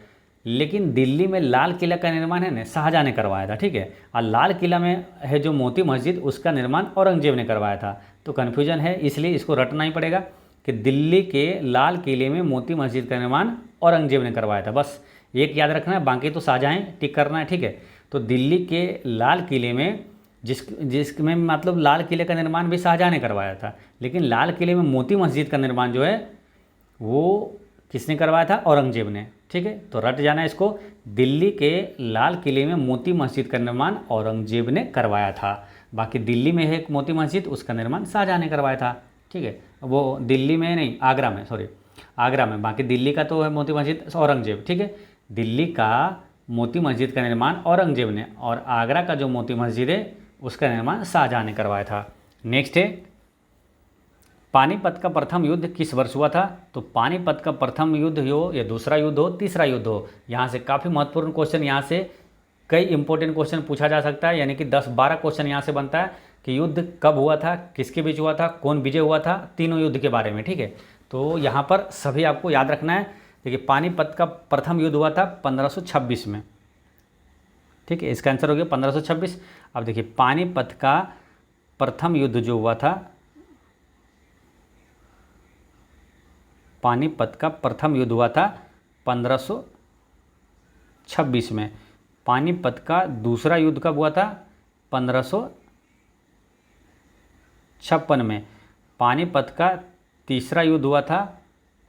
Speaker 1: लेकिन दिल्ली में लाल किला का निर्माण है ना, शाहजहाँ ने करवाया था, ठीक है। और लाल किला में है जो मोती मस्जिद, उसका निर्माण औरंगजेब ने करवाया था। तो कन्फ्यूजन है, इसलिए इसको रटना ही पड़ेगा कि दिल्ली के लाल किले में मोती मस्जिद का निर्माण औरंगजेब ने करवाया था। बस एक याद रखना है, बाकी तो शाहजहाँ टिक करना है, ठीक है। तो दिल्ली के लाल किले में जिसमें मतलब लाल किले का निर्माण भी शाहजहाँ ने करवाया था, लेकिन लाल किले में मोती मस्जिद का निर्माण जो है वो किसने करवाया था, औरंगजेब ने, ठीक है। तो रट जाना इसको, दिल्ली के लाल किले में मोती मस्जिद का निर्माण औरंगजेब ने करवाया था। बाकी दिल्ली में है एक मोती मस्जिद, उसका निर्माण शाहजहाँ ने करवाया था, ठीक है। वो दिल्ली में नहीं, आगरा में, सॉरी आगरा में। बाकी दिल्ली का तो है मोती मस्जिद औरंगजेब, ठीक है। दिल्ली का मोती मस्जिद का निर्माण औरंगजेब ने, और आगरा का जो मोती मस्जिद है उसका निर्माण शाहजहाँ ने करवाया था। नेक्स्ट है, पानीपत का प्रथम युद्ध किस वर्ष हुआ था। तो पानीपत का प्रथम युद्ध हो या दूसरा युद्ध हो, तीसरा युद्ध हो, यहाँ से काफ़ी महत्वपूर्ण क्वेश्चन, यहाँ से कई इंपॉर्टेंट क्वेश्चन पूछा जा सकता है। यानी कि 10-12 क्वेश्चन यहाँ से बनता है कि युद्ध कब हुआ था, किसके बीच हुआ था, कौन विजय हुआ था, तीनों युद्ध के बारे में, ठीक है। तो यहाँ पर सभी आपको याद रखना है। देखिए पानीपत का प्रथम युद्ध हुआ था 1526 में, ठीक है। इसका आंसर हो गया 1526। अब देखिए पानीपत का प्रथम युद्ध जो हुआ था, पानीपत का प्रथम युद्ध हुआ था 1526 में। पानीपत का दूसरा युद्ध कब हुआ था, 1556 में। पानीपत का तीसरा युद्ध हुआ था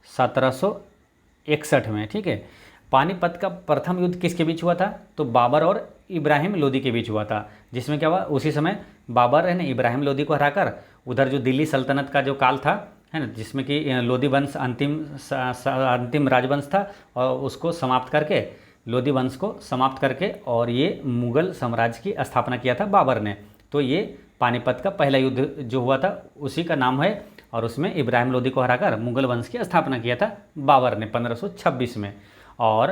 Speaker 1: 1761 में, ठीक है। पानीपत का प्रथम युद्ध किसके बीच हुआ था, तो बाबर और इब्राहिम लोदी के बीच हुआ था। जिसमें क्या हुआ, उसी समय बाबर है ना इब्राहिम लोदी को हराकर उधर जो दिल्ली सल्तनत का जो काल था, है ना, जिसमें कि लोदी वंश अंतिम राजवंश था, और उसको समाप्त करके, लोदी वंश को समाप्त करके, और ये मुग़ल साम्राज्य की स्थापना किया था बाबर ने। तो ये पानीपत का पहला युद्ध जो हुआ था उसी का नाम है, और उसमें इब्राहिम लोदी को हराकर मुग़ल वंश की स्थापना किया था बाबर ने 1526 में। और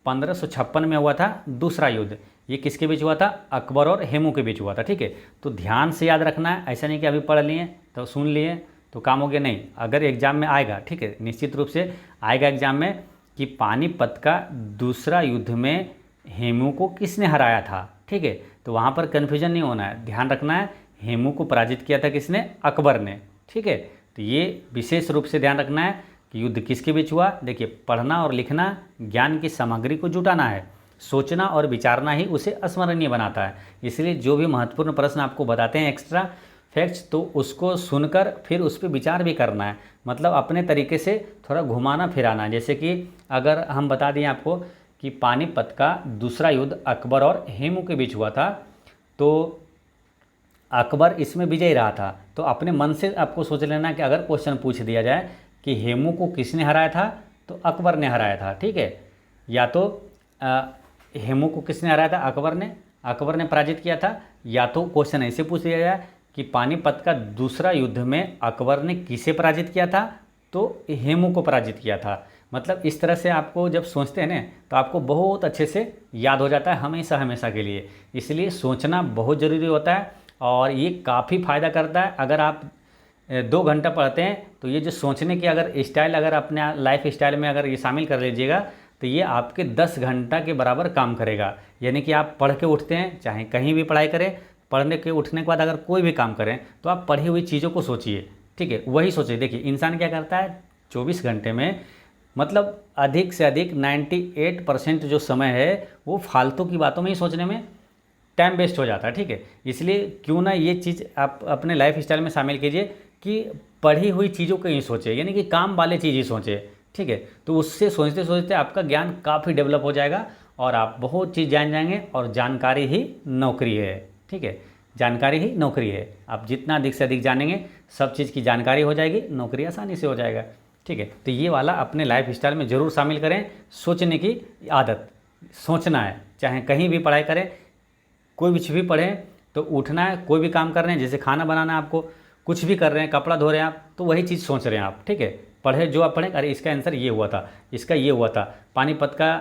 Speaker 1: 1556 में हुआ था दूसरा युद्ध, ये किसके बीच हुआ था, अकबर और हेमू के बीच हुआ था, ठीक है। तो ध्यान से याद रखना है, ऐसा नहीं कि अभी पढ़ लिए तो सुन लिए तो काम हो गया, नहीं। अगर एग्जाम में आएगा, ठीक है, निश्चित रूप से आएगा एग्जाम में कि पानीपत का दूसरा युद्ध में हेमू को किसने हराया था, ठीक है। तो वहाँ पर कन्फ्यूजन नहीं होना है, ध्यान रखना है, हेमू को पराजित किया था किसने, अकबर ने, ठीक है। तो ये विशेष रूप से ध्यान रखना है कि युद्ध किसके बीच हुआ। देखिए पढ़ना और लिखना, ज्ञान की सामग्री को जुटाना है, सोचना और विचारना ही उसे स्मरणीय बनाता है। इसलिए जो भी महत्वपूर्ण प्रश्न आपको बताते हैं एक्स्ट्रा फैक्ट्स, तो उसको सुनकर फिर उस पर विचार भी करना है, मतलब अपने तरीके से थोड़ा घुमाना फिराना। जैसे कि अगर हम बता दें आपको कि पानीपत का दूसरा युद्ध अकबर और हेमू के बीच हुआ था, तो अकबर इसमें विजयी रहा था। तो अपने मन से आपको सोच लेना कि अगर क्वेश्चन पूछ दिया जाए कि हेमू को किसने हराया था, तो अकबर ने हराया था, ठीक है। या तो हेमू को किसने हराया था, अकबर ने पराजित किया था। या तो क्वेश्चन ऐसे पूछ दिया जाए कि पानीपत का दूसरा युद्ध में अकबर ने किसे पराजित किया था, तो हेमू को पराजित किया था। मतलब इस तरह से आपको जब सोचते हैं ना, तो आपको बहुत अच्छे से याद हो जाता है हमेशा हमेशा के लिए। इसलिए सोचना बहुत ज़रूरी होता है, और ये काफ़ी फ़ायदा करता है। अगर आप 2 घंटा पढ़ते हैं तो ये जो सोचने की अगर स्टाइल, अगर अपने लाइफ स्टाइल में अगर ये शामिल कर लीजिएगा, तो ये आपके 10 घंटा के बराबर काम करेगा। यानी कि आप पढ़ के उठते हैं, चाहे कहीं भी पढ़ाई करें, पढ़ने के उठने के बाद अगर कोई भी काम करें, तो आप पढ़ी हुई चीज़ों को सोचिए, ठीक है, वही सोचिए। देखिए इंसान क्या करता है 24 घंटे में, मतलब अधिक से अधिक 98% जो समय है वो फालतू की बातों में ही सोचने में टाइम वेस्ट हो जाता है, ठीक है। इसलिए क्यों ना ये चीज़ आप अपने लाइफ स्टाइल में शामिल कीजिए कि पढ़ी हुई चीज़ों को ही सोचें, यानी कि काम वाले चीज़ ही सोचें, ठीक है। तो उससे सोचते सोचते आपका ज्ञान काफ़ी डेवलप हो जाएगा, और आप बहुत चीज़ जान जाएंगे। और जानकारी ही नौकरी है, ठीक है, जानकारी ही नौकरी है। आप जितना अधिक से अधिक जानेंगे, सब चीज़ की जानकारी हो जाएगी, नौकरी आसानी से हो जाएगा, ठीक है। तो ये वाला अपने लाइफ स्टाइल में ज़रूर शामिल करें, सोचने की आदत। सोचना है, चाहे कहीं भी पढ़ाई करें, कोई भी पढ़ें, तो तो उठना है, कोई भी काम कर रहे हैं, जैसे खाना बनाना है आपको, कुछ भी कर रहे हैं, कपड़ा धो रहे हैं आप, तो वही चीज़ सोच रहे हैं आप, ठीक है। पढ़े जो आप पढ़ें, अरे इसका आंसर ये हुआ था, इसका ये हुआ था। पानीपत का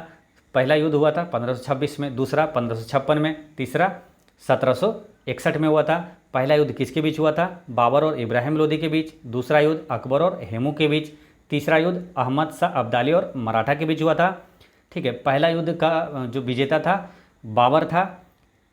Speaker 1: पहला युद्ध हुआ था 1526 में, दूसरा 1556 में, तीसरा 1761 में हुआ था। पहला युद्ध किसके बीच हुआ था? बाबर और इब्राहिम लोदी के बीच। दूसरा युद्ध अकबर और हेमू के बीच। तीसरा युद्ध अहमद शाह अब्दाली और मराठा के बीच हुआ था, ठीक है। पहला युद्ध का जो विजेता था बाबर था।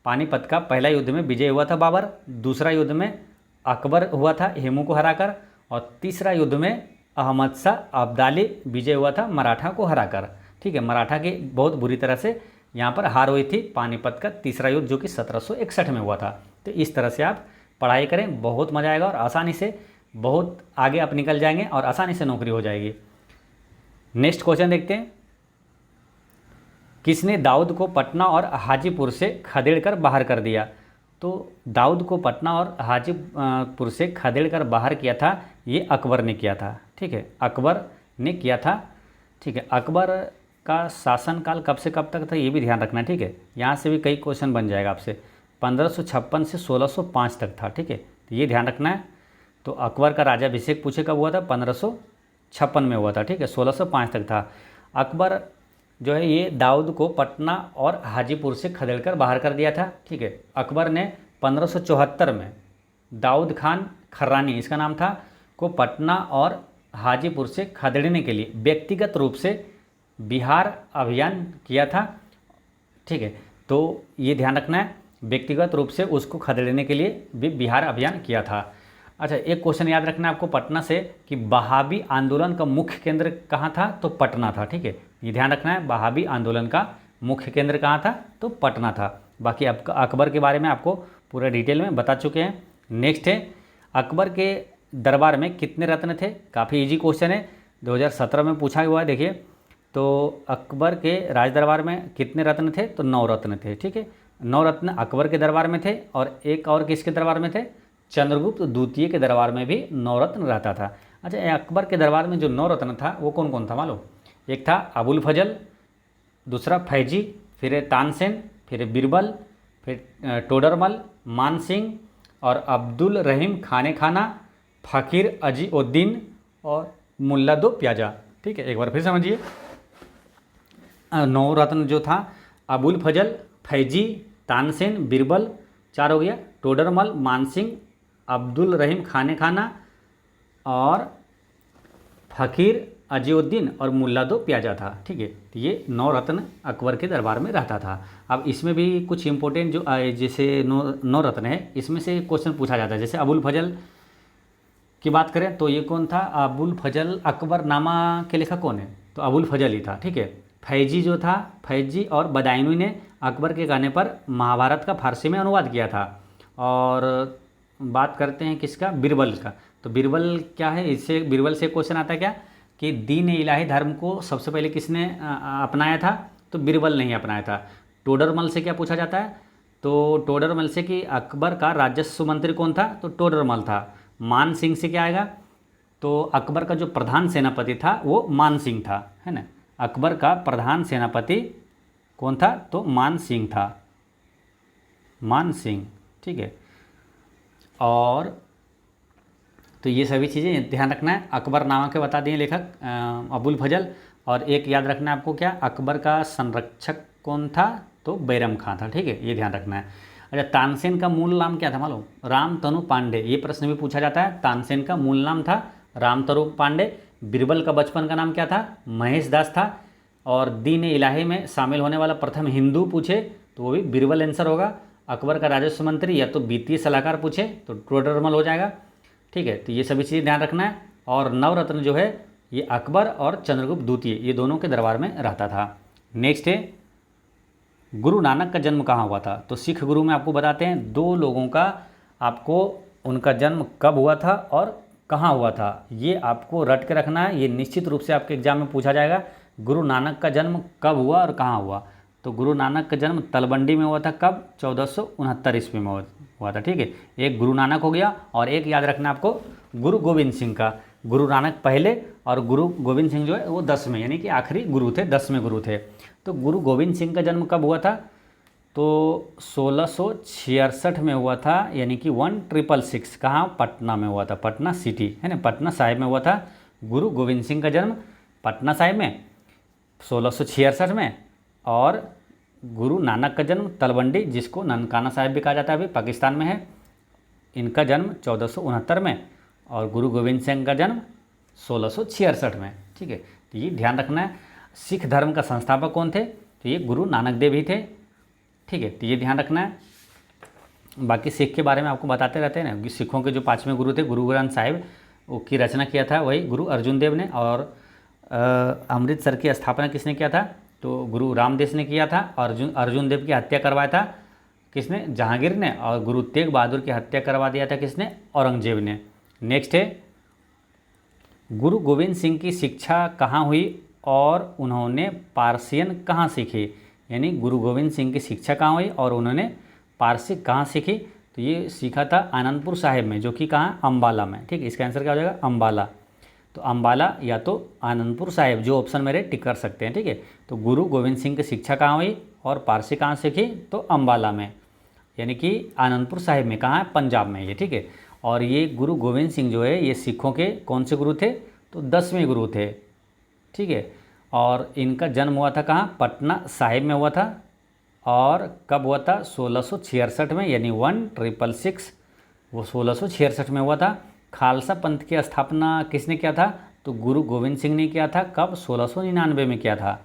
Speaker 1: पानीपत का पहला युद्ध में विजय हुआ था बाबर। दूसरा युद्ध में अकबर हुआ था हेमू को हराकर, और तीसरा युद्ध में अहमद शाह अब्दाली विजय हुआ था मराठा को हराकर, ठीक है। मराठा की बहुत बुरी तरह से यहाँ पर हार हुई थी। पानीपत का तीसरा युद्ध जो कि 1761 में हुआ था। तो इस तरह से आप पढ़ाई करें, बहुत मज़ा आएगा और आसानी से बहुत आगे आप निकल जाएंगे और आसानी से नौकरी हो जाएगी। नेक्स्ट क्वेश्चन देखते हैं। किसने दाऊद को पटना और हाजीपुर से खदेड़कर बाहर कर दिया? तो दाऊद को पटना और हाजीपुर से खदेड़कर बाहर किया था, ये अकबर ने किया था, ठीक है। अकबर ने किया था, ठीक है। अकबर का शासनकाल कब से कब तक था, ये भी ध्यान रखना, ठीक है। यहाँ से भी कई क्वेश्चन बन जाएगा आपसे। 1556 से 1605 तक था, ठीक है। तो ये ध्यान रखना है। तो अकबर का राजाभिषेक पूछे कब हुआ था? 1556 में हुआ था, ठीक है। 1605 तक था। अकबर जो है ये दाऊद को पटना और हाजीपुर से खदेड़कर बाहर कर दिया था, ठीक है। अकबर ने 1574 में दाऊद खान खर्रानी, इसका नाम था, को पटना और हाजीपुर से खदेड़ने के लिए व्यक्तिगत रूप से बिहार अभियान किया था, ठीक है। तो ये ध्यान रखना है, व्यक्तिगत रूप से उसको खदेड़ने के लिए भी बिहार अभियान किया था। अच्छा, एक क्वेश्चन याद रखना है आपको पटना से कि बहाबी आंदोलन का मुख्य केंद्र कहाँ था? तो पटना था, ठीक है। ये ध्यान रखना है, बहाबी आंदोलन का मुख्य केंद्र कहाँ था? तो पटना था। बाकी अकबर के बारे में आपको पूरा डिटेल में बता चुके हैं। नेक्स्ट है, अकबर के दरबार में कितने रत्न थे? काफ़ी इजी क्वेश्चन है, 2017 में पूछा हुआ है। देखिए, तो अकबर के राज दरबार में कितने रत्न थे? तो 9 रत्न थे, ठीक है। 9 रत्न अकबर के दरबार में थे, और एक और किसके दरबार में थे? चंद्रगुप्त द्वितीय के दरबार में भी 9 रत्न रहता था। अच्छा, अकबर के दरबार में जो 9 रत्न था वो कौन कौन था मालूम? एक था अबुल फजल, दूसरा फैजी, फिर तानसेन, फिर बीरबल, फिर टोडरमल, मान सिंह और अब्दुल रहीम खाने खाना, फ़कीर अजीउद्दीन और मुल्ला दो प्याजा, ठीक है। एक बार फिर समझिए, 9 रत्न जो था अबुल फजल, फैजी, तानसेन, बीरबल, 4 हो गया, टोडरमल, मानसिंह, अब्दुल रहीम खाने खाना और फ़कीर अजीउद्दीन और मुल्ला दो प्याजा था, ठीक है। तो ये 9 रत्न अकबर के दरबार में रहता था। अब इसमें भी कुछ इंपॉर्टेंट जो जैसे 9 रत्न है, इसमें से क्वेश्चन पूछा जाता है। जैसे अबुल फजल की बात करें तो ये कौन था? अबुल फजल अकबरनामा के लेखक कौन है? तो अबुल फजल ही था, ठीक है। फैजी जो था, फैजी और बदायूनी ने अकबर के कहने पर महाभारत का फारसी में अनुवाद किया था। और बात करते हैं किसका? बीरबल का। तो बीरबल क्या है? इससे बीरबल से क्वेश्चन आता है क्या कि दीन इलाही धर्म को सबसे पहले किसने अपनाया था? तो बीरबल ने ही अपनाया था। टोडरमल से क्या पूछा जाता है? तो टोडरमल से कि अकबर का राजस्व मंत्री कौन था? तो टोडरमल था। मान सिंह से क्या आएगा? तो अकबर का जो प्रधान सेनापति था वो मान सिंह था, है ना। अकबर का प्रधान सेनापति कौन था? तो मान सिंह था, मान सिंह, ठीक है। और तो ये सभी चीज़ें ध्यान रखना है। अकबरनामा के बता दिए लेखक अबुल फजल। और एक याद रखना है आपको क्या, अकबर का संरक्षक कौन था? तो बैरम खां था, ठीक है। ये ध्यान रखना है। अच्छा, तानसेन का मूल नाम क्या था मालूम? रामतनु पांडे। ये प्रश्न भी पूछा जाता है। तानसेन का मूल नाम था रामतनु पांडे। बीरबल का बचपन का नाम क्या था? महेश दास था। और दीन इलाही में शामिल होने वाला प्रथम हिंदू पूछे तो वो भी बीरबल आंसर होगा। अकबर का राजस्व मंत्री या तो वित्तीय सलाहकार पूछे तो टोडरमल हो जाएगा, ठीक है। तो ये सभी चीज़ें ध्यान रखना है। और 9 रत्न जो है ये अकबर और चंद्रगुप्त द्वितीय, ये दोनों के दरबार में रहता था। नेक्स्ट है, गुरु नानक का जन्म कहाँ हुआ था? तो सिख गुरु में आपको बताते हैं 2 लोगों का, आपको उनका जन्म कब हुआ था और कहाँ हुआ था, ये आपको रट के रखना है। ये निश्चित रूप से आपके एग्जाम में पूछा जाएगा। गुरु नानक का जन्म कब हुआ और कहाँ हुआ? तो गुरु नानक का जन्म तलवंडी में हुआ था। कब? 1469 ईस्वी में हुआ था, ठीक है। एक गुरु नानक हो गया, और एक याद रखना आपको गुरु गोविंद सिंह का। गुरु नानक पहले और गुरु गोविंद सिंह जो है वो 10वें, यानी कि आखिरी गुरु थे, 10वें गुरु थे। तो गुरु गोविंद सिंह का जन्म कब हुआ था? तो 1666 में हुआ था, यानी कि 1666। कहाँ? पटना में हुआ था, पटना सिटी है ना, पटना साहिब में हुआ था। गुरु गोविंद सिंह का जन्म पटना साहिब में 1666 में, और गुरु नानक का जन्म तलवंडी, जिसको ननकाना साहिब भी कहा जाता है, अभी पाकिस्तान में है, इनका जन्म 1469 में, और गुरु गोविंद सिंह का जन्म 1666 में। ठीक है, तो ये ध्यान रखना है। सिख धर्म का संस्थापक कौन थे? तो ये गुरु नानक देव ही थे। ठीक है, तो ये ध्यान रखना है। बाकी सिख के बारे में आपको बताते रहते हैं ना कि सिखों के जो 5वें गुरु थे, गुरु ग्रंथ साहिब, वो की रचना किया था वही गुरु अर्जुन देव ने। और अमृतसर की स्थापना किसने किया था? तो गुरु रामदास ने किया था। अर्जुन देव की हत्या करवाया था किसने? जहांगीर ने। और गुरु तेग बहादुर की हत्या करवा दिया था किसने? औरंगजेब ने। नेक्स्ट है, गुरु गोविंद सिंह की शिक्षा कहाँ हुई और उन्होंने पारसियन कहाँ सीखी? यानी गुरु गोविंद सिंह की शिक्षा कहाँ हुई और उन्होंने पारसी कहाँ सीखी? तो ये सीखा था आनंदपुर साहिब में, जो कि कहाँ? अम्बाला में। ठीक है, इसका आंसर क्या हो जाएगा? अम्बाला। तो अम्बाला या तो आनंदपुर साहिब, जो ऑप्शन मेरे टिक कर सकते हैं। ठीक है, तो गुरु गोविंद सिंह की शिक्षा कहाँ हुई और पारसी कहाँ सीखी? तो अम्बाला में, यानी कि आनंदपुर साहिब में। कहाँ है? पंजाब में ये। ठीक है, और ये गुरु गोविंद सिंह जो है ये सिखों के कौन से गुरु थे? तो 10वें गुरु थे। ठीक है, और इनका जन्म हुआ था कहाँ? पटना साहिब में हुआ था। और कब हुआ था? 1666 में, यानी 1666, वो 1666 में हुआ था। खालसा पंथ की स्थापना किसने किया था? तो गुरु गोविंद सिंह ने किया था। कब? 1699 में किया था।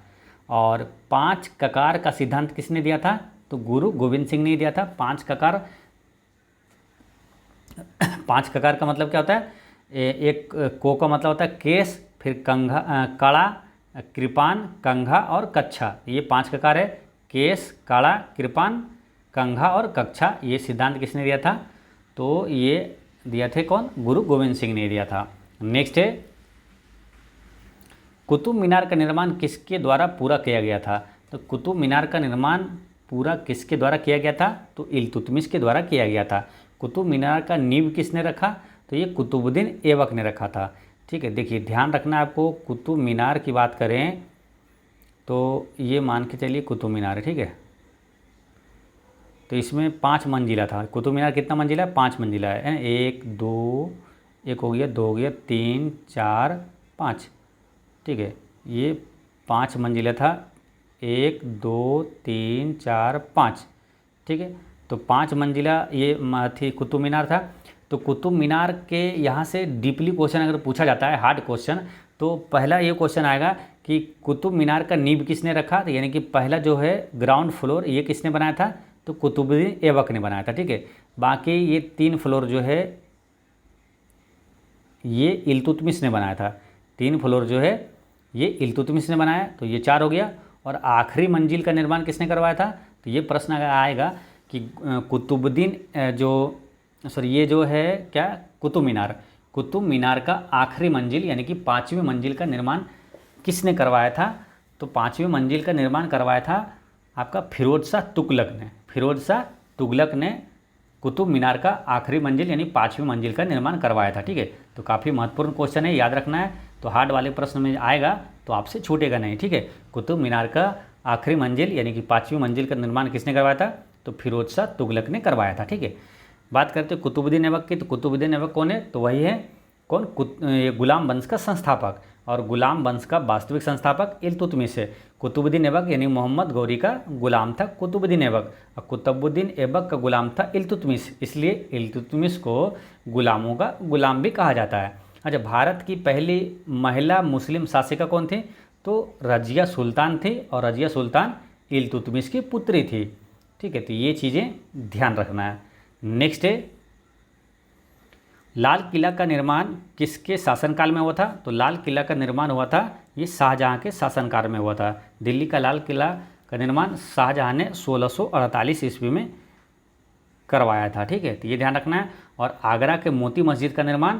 Speaker 1: और 5 ककार का सिद्धांत किसने दिया था? तो गुरु गोविंद सिंह ने दिया था। 5 ककार 5 ककार का मतलब क्या होता है? एक को का मतलब होता है केस, फिर कंघा, कड़ा, कृपान, कंघा और कच्छा। ये 5 ककार है, केस, कड़ा, कृपान, कंघा और कच्छा। ये सिद्धांत किसने दिया था? तो ये दिया थे कौन? गुरु गोविंद सिंह ने दिया था। नेक्स्ट है, कुतुब मीनार का निर्माण किसके द्वारा पूरा किया गया था? तो कुतुब मीनार का निर्माण पूरा किसके द्वारा किया गया था? तो इल्तुतमिश के द्वारा किया गया था। कुतुब मीनार का नींव किसने रखा? तो ये कुतुबुद्दीन ऐबक ने रखा था। ठीक है, देखिए ध्यान रखना है आपको। कुतुब मीनार की बात करें तो ये मान के चलिए कुतुब मीनार है। ठीक है, तो इसमें 5 मंजिला था। कुतुब मीनार कितना मंजिला है? 5 मंजिला है। 1 2, एक हो गया, 2 हो गया, 3 4 5। ठीक है, ये 5 मंजिला था। 1 2 3 4 5। ठीक है, तो 5 मंजिला ये थी कुतुब मीनार था। तो कुतुब मीनार के यहाँ से डीपली क्वेश्चन अगर पूछा जाता है, हार्ड क्वेश्चन, तो पहला ये क्वेश्चन आएगा कि कुतुब मीनार का नींव किसने रखा? तो यानी कि पहला जो है ग्राउंड फ्लोर ये किसने बनाया था? तो कुतुबुद्दीन ऐबक ने बनाया था। ठीक है, बाकी ये 3 फ्लोर जो है ये इल्तुतमिश ने बनाया था। 3 फ्लोर जो है ये इल्तुतमिश ने बनाया, तो ये 4 हो गया। और आखिरी मंजिल का निर्माण किसने करवाया था? तो ये प्रश्न आएगा कि कुतुबुद्दीन ये जो है क्या? कुतुब मीनार का आखिरी मंजिल यानी कि 5वीं मंजिल का निर्माण किसने करवाया था? तो 5वीं मंजिल का निर्माण करवाया था आपका फिरोज शाह तुगलक ने। फिरोज शाह तुगलक ने कुतुब मीनार का आखिरी मंजिल यानी 5वीं मंजिल का निर्माण करवाया था। ठीक है, तो काफ़ी महत्वपूर्ण क्वेश्चन है, याद रखना है। तो हार्ड वाले प्रश्न में आएगा तो आपसे छूटेगा नहीं। ठीक है, कुतुब मीनार का आखिरी मंजिल यानी कि 5वीं मंजिल का निर्माण किसने करवाया था? तो फिरोज शाह तुगलक ने करवाया था। ठीक है, बात करते हैं कुतुबुद्दीन ऐबक की। तो कुतुबुद्दीन ऐबक कौन है? तो वही है कौन? गुलाम वंश का संस्थापक। और गुलाम वंश का वास्तविक संस्थापक इल्तुतमिश है। कुतुबुद्दीन ऐबक यानी मोहम्मद गौरी का गुलाम था कुतुबुद्दीन ऐबक, और कुतुबुद्दीन ऐबक का गुलाम था इल्तुतमिश, इसलिए इल्तुतमिश को गुलामों का गुलाम भी कहा जाता है। अच्छा, भारत की पहली महिला मुस्लिम शासिका कौन थी? तो रजिया सुल्तान थी, और रजिया सुल्तान इल्तुतमिश की पुत्री थी। ठीक है, तो ये चीज़ें ध्यान रखना है। नेक्स्ट है, लाल किला का निर्माण किसके शासनकाल में हुआ था? तो लाल किला का निर्माण हुआ था ये शाहजहाँ के शासनकाल में हुआ था। दिल्ली का लाल किला का निर्माण शाहजहाँ ने 1648 ईस्वी में करवाया था। ठीक है, तो ये ध्यान रखना है। और आगरा के मोती मस्जिद का निर्माण,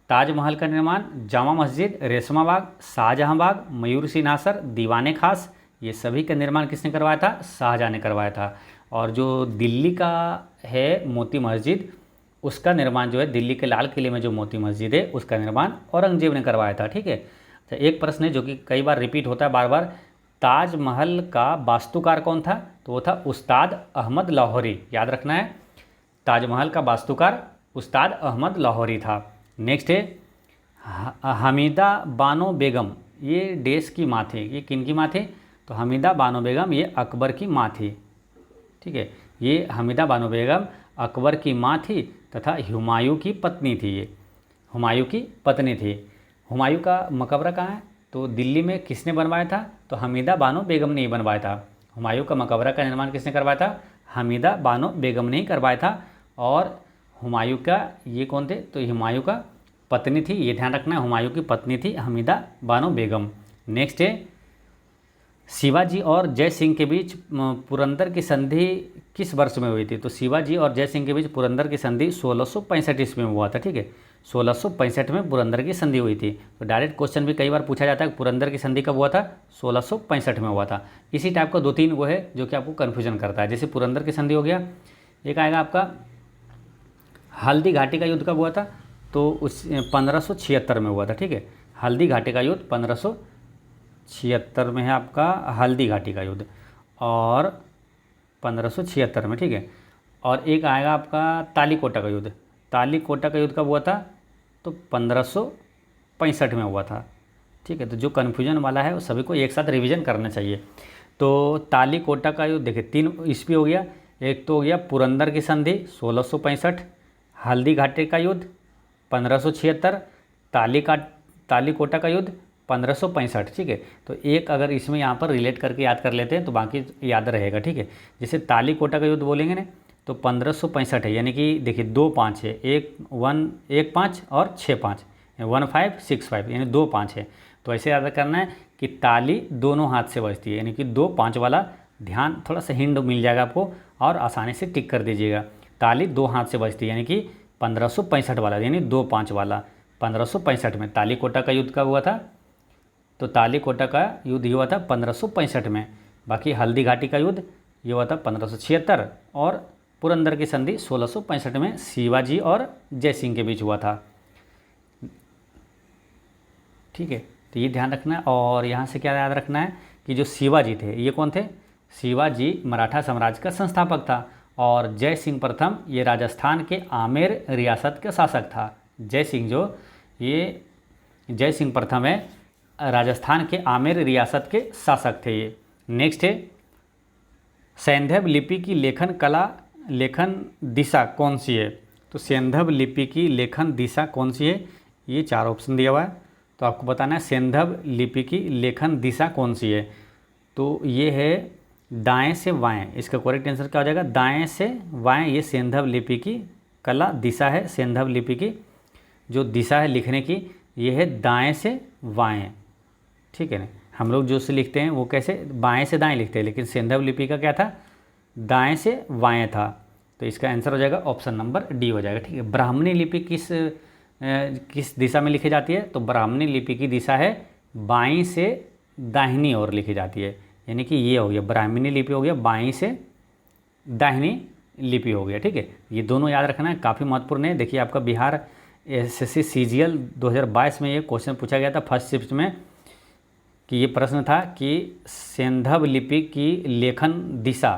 Speaker 1: ताजमहल का निर्माण, जामा मस्जिद, रेशमा बाग, शाहजहाँ बाग, मयूर सिंह नासर, दीवाने खास, ये सभी का निर्माण किसने करवाया था? शाहजहाँ ने करवाया था। और जो दिल्ली का है मोती मस्जिद, उसका निर्माण जो है दिल्ली के लाल किले में जो मोती मस्जिद है उसका निर्माण औरंगजेब ने करवाया था। ठीक है, तो एक प्रश्न है जो कि कई बार रिपीट होता है बार बार ताजमहल का वास्तुकार कौन था? तो वो था उस्ताद अहमद लाहौरी, याद रखना है। ताजमहल का वास्तुकार उस्ताद अहमद लाहौरी था। नेक्स्ट है हमीदा बानो बेगम, ये देश की माँ थी। ये किन की माँ थी? तो हमीदा बानो बेगम ये अकबर की माँ थी। ठीक है, ये हमीदा बानो बेगम अकबर की माँ थी तथा हुमायूं की पत्नी थी। ये हुमायूं की पत्नी थी। हुमायूं का मकबरा कहाँ है? तो दिल्ली में किसने बनवाया था? तो हमीदा बानो बेगम ने ही बनवाया था। हुमायूं का मकबरा का निर्माण किसने करवाया था? हमीदा बानो बेगम ने ही करवाया था। और हुमायूं का ये कौन थे? तो हुमायूं का पत्नी थी, ये ध्यान रखना है, हुमायूं की पत्नी थी हमीदा बानो बेगम। नेक्स्ट है शिवाजी और जय सिंह के बीच पुरंदर की संधि किस वर्ष में हुई थी? तो शिवाजी और जय सिंह के बीच पुरंदर की संधि 1665 ईस्वी में हुआ था। ठीक है, 1665 में पुरंदर की संधि हुई थी। तो डायरेक्ट क्वेश्चन भी कई बार पूछा जाता है, पुरंदर की संधि कब हुआ था? 1665 में हुआ था। इसी टाइप का 2-3 वो है जो कि आपको कन्फ्यूजन करता है। जैसे पुरंदर की संधि हो गया, एक आएगा आपका हल्दी घाटी का युद्ध कब हुआ था? तो उस 1576 में हुआ था। ठीक है, हल्दी घाटी का युद्ध 1576 में है आपका हल्दी घाटी का युद्ध, और 1576 में। ठीक है, और एक आएगा आपका तालीकोटा का युद्ध। तालीकोटा का युद्ध कब हुआ था? तो 1565 में हुआ था। ठीक है, तो जो कन्फ्यूजन वाला है वो सभी को एक साथ रिवीजन करना चाहिए। तो तालीकोटा का युद्ध देखिए 3 ईस्वी हो गया। एक तो हो गया पुरंदर की संधि 1665, हल्दी घाटी का युद्ध 1576, तालीकोटा का युद्ध 1565। ठीक है, तो एक अगर इसमें यहाँ पर रिलेट करके याद कर लेते हैं तो बाकी याद रहेगा। ठीक है, जैसे तालीकोटा का युद्ध बोलेंगे ना तो 1565 है, यानी कि देखिए 2-5 है, 1-5 और 6-5, 1565 यानी 2-5 है। तो ऐसे याद करना है कि ताली दोनों हाथ से बजती है, यानी कि 2-5 वाला ध्यान, थोड़ा सा हिंट मिल जाएगा आपको और आसानी से टिक कर दीजिएगा। ताली 2 हाथ से बजती है, यानी कि 1565 वाला, यानी 2-5 वाला 1565 में। तालीकोटा का युद्ध कब हुआ था? तो तालीकोटा का युद्ध ये हुआ था 1565 में। बाकी हल्दी घाटी का युद्ध ये हुआ था 1576, और पुरंदर की संधि 1665 में शिवाजी और जय सिंह के बीच हुआ था। ठीक है, तो ये ध्यान रखना है। और यहाँ से क्या याद रखना है कि जो शिवाजी थे ये कौन थे? शिवाजी मराठा साम्राज्य का संस्थापक था, और जय सिंह प्रथम ये राजस्थान के आमेर रियासत का शासक था। जय सिंह प्रथम है राजस्थान के आमेर रियासत के शासक थे ये। नेक्स्ट है सैंधव लिपि की लेखन दिशा कौन सी है? तो सैंधव लिपि की लेखन दिशा कौन सी है? ये 4 ऑप्शन दिया हुआ है, तो आपको बताना है सैंधव लिपि की लेखन दिशा कौन सी है। तो ये है दाएं से बाएं, इसका करेक्ट आंसर क्या हो जाएगा? दाएं से बाएं, ये सैंधव लिपि की कला दिशा है। सैंधव लिपि की जो दिशा है लिखने की, ये है दाएं से बाएं। ठीक है ना, हम लोग जो से लिखते हैं वो कैसे बाएं से दाएं लिखते हैं, लेकिन सैंधव लिपि का क्या था? दाएं से बाएं था। तो इसका आंसर हो जाएगा ऑप्शन नंबर डी हो जाएगा। ठीक है, ब्राह्मणी लिपि किस दिशा में लिखी जाती है? तो ब्राह्मणी लिपि की दिशा है बाईं से दाहिनी ओर लिखी जाती है, यानी कि ये हो गया ब्राह्मणी लिपि हो गया, बाईं से दाहिनी लिपि हो गया। ठीक है, ये दोनों याद रखना है, काफ़ी महत्वपूर्ण है। देखिए आपका बिहार एसएससी सीजीएल 2022 में ये क्वेश्चन पूछा गया था फर्स्ट शिफ्ट में, कि ये प्रश्न था कि सैंधव लिपि की लेखन दिशा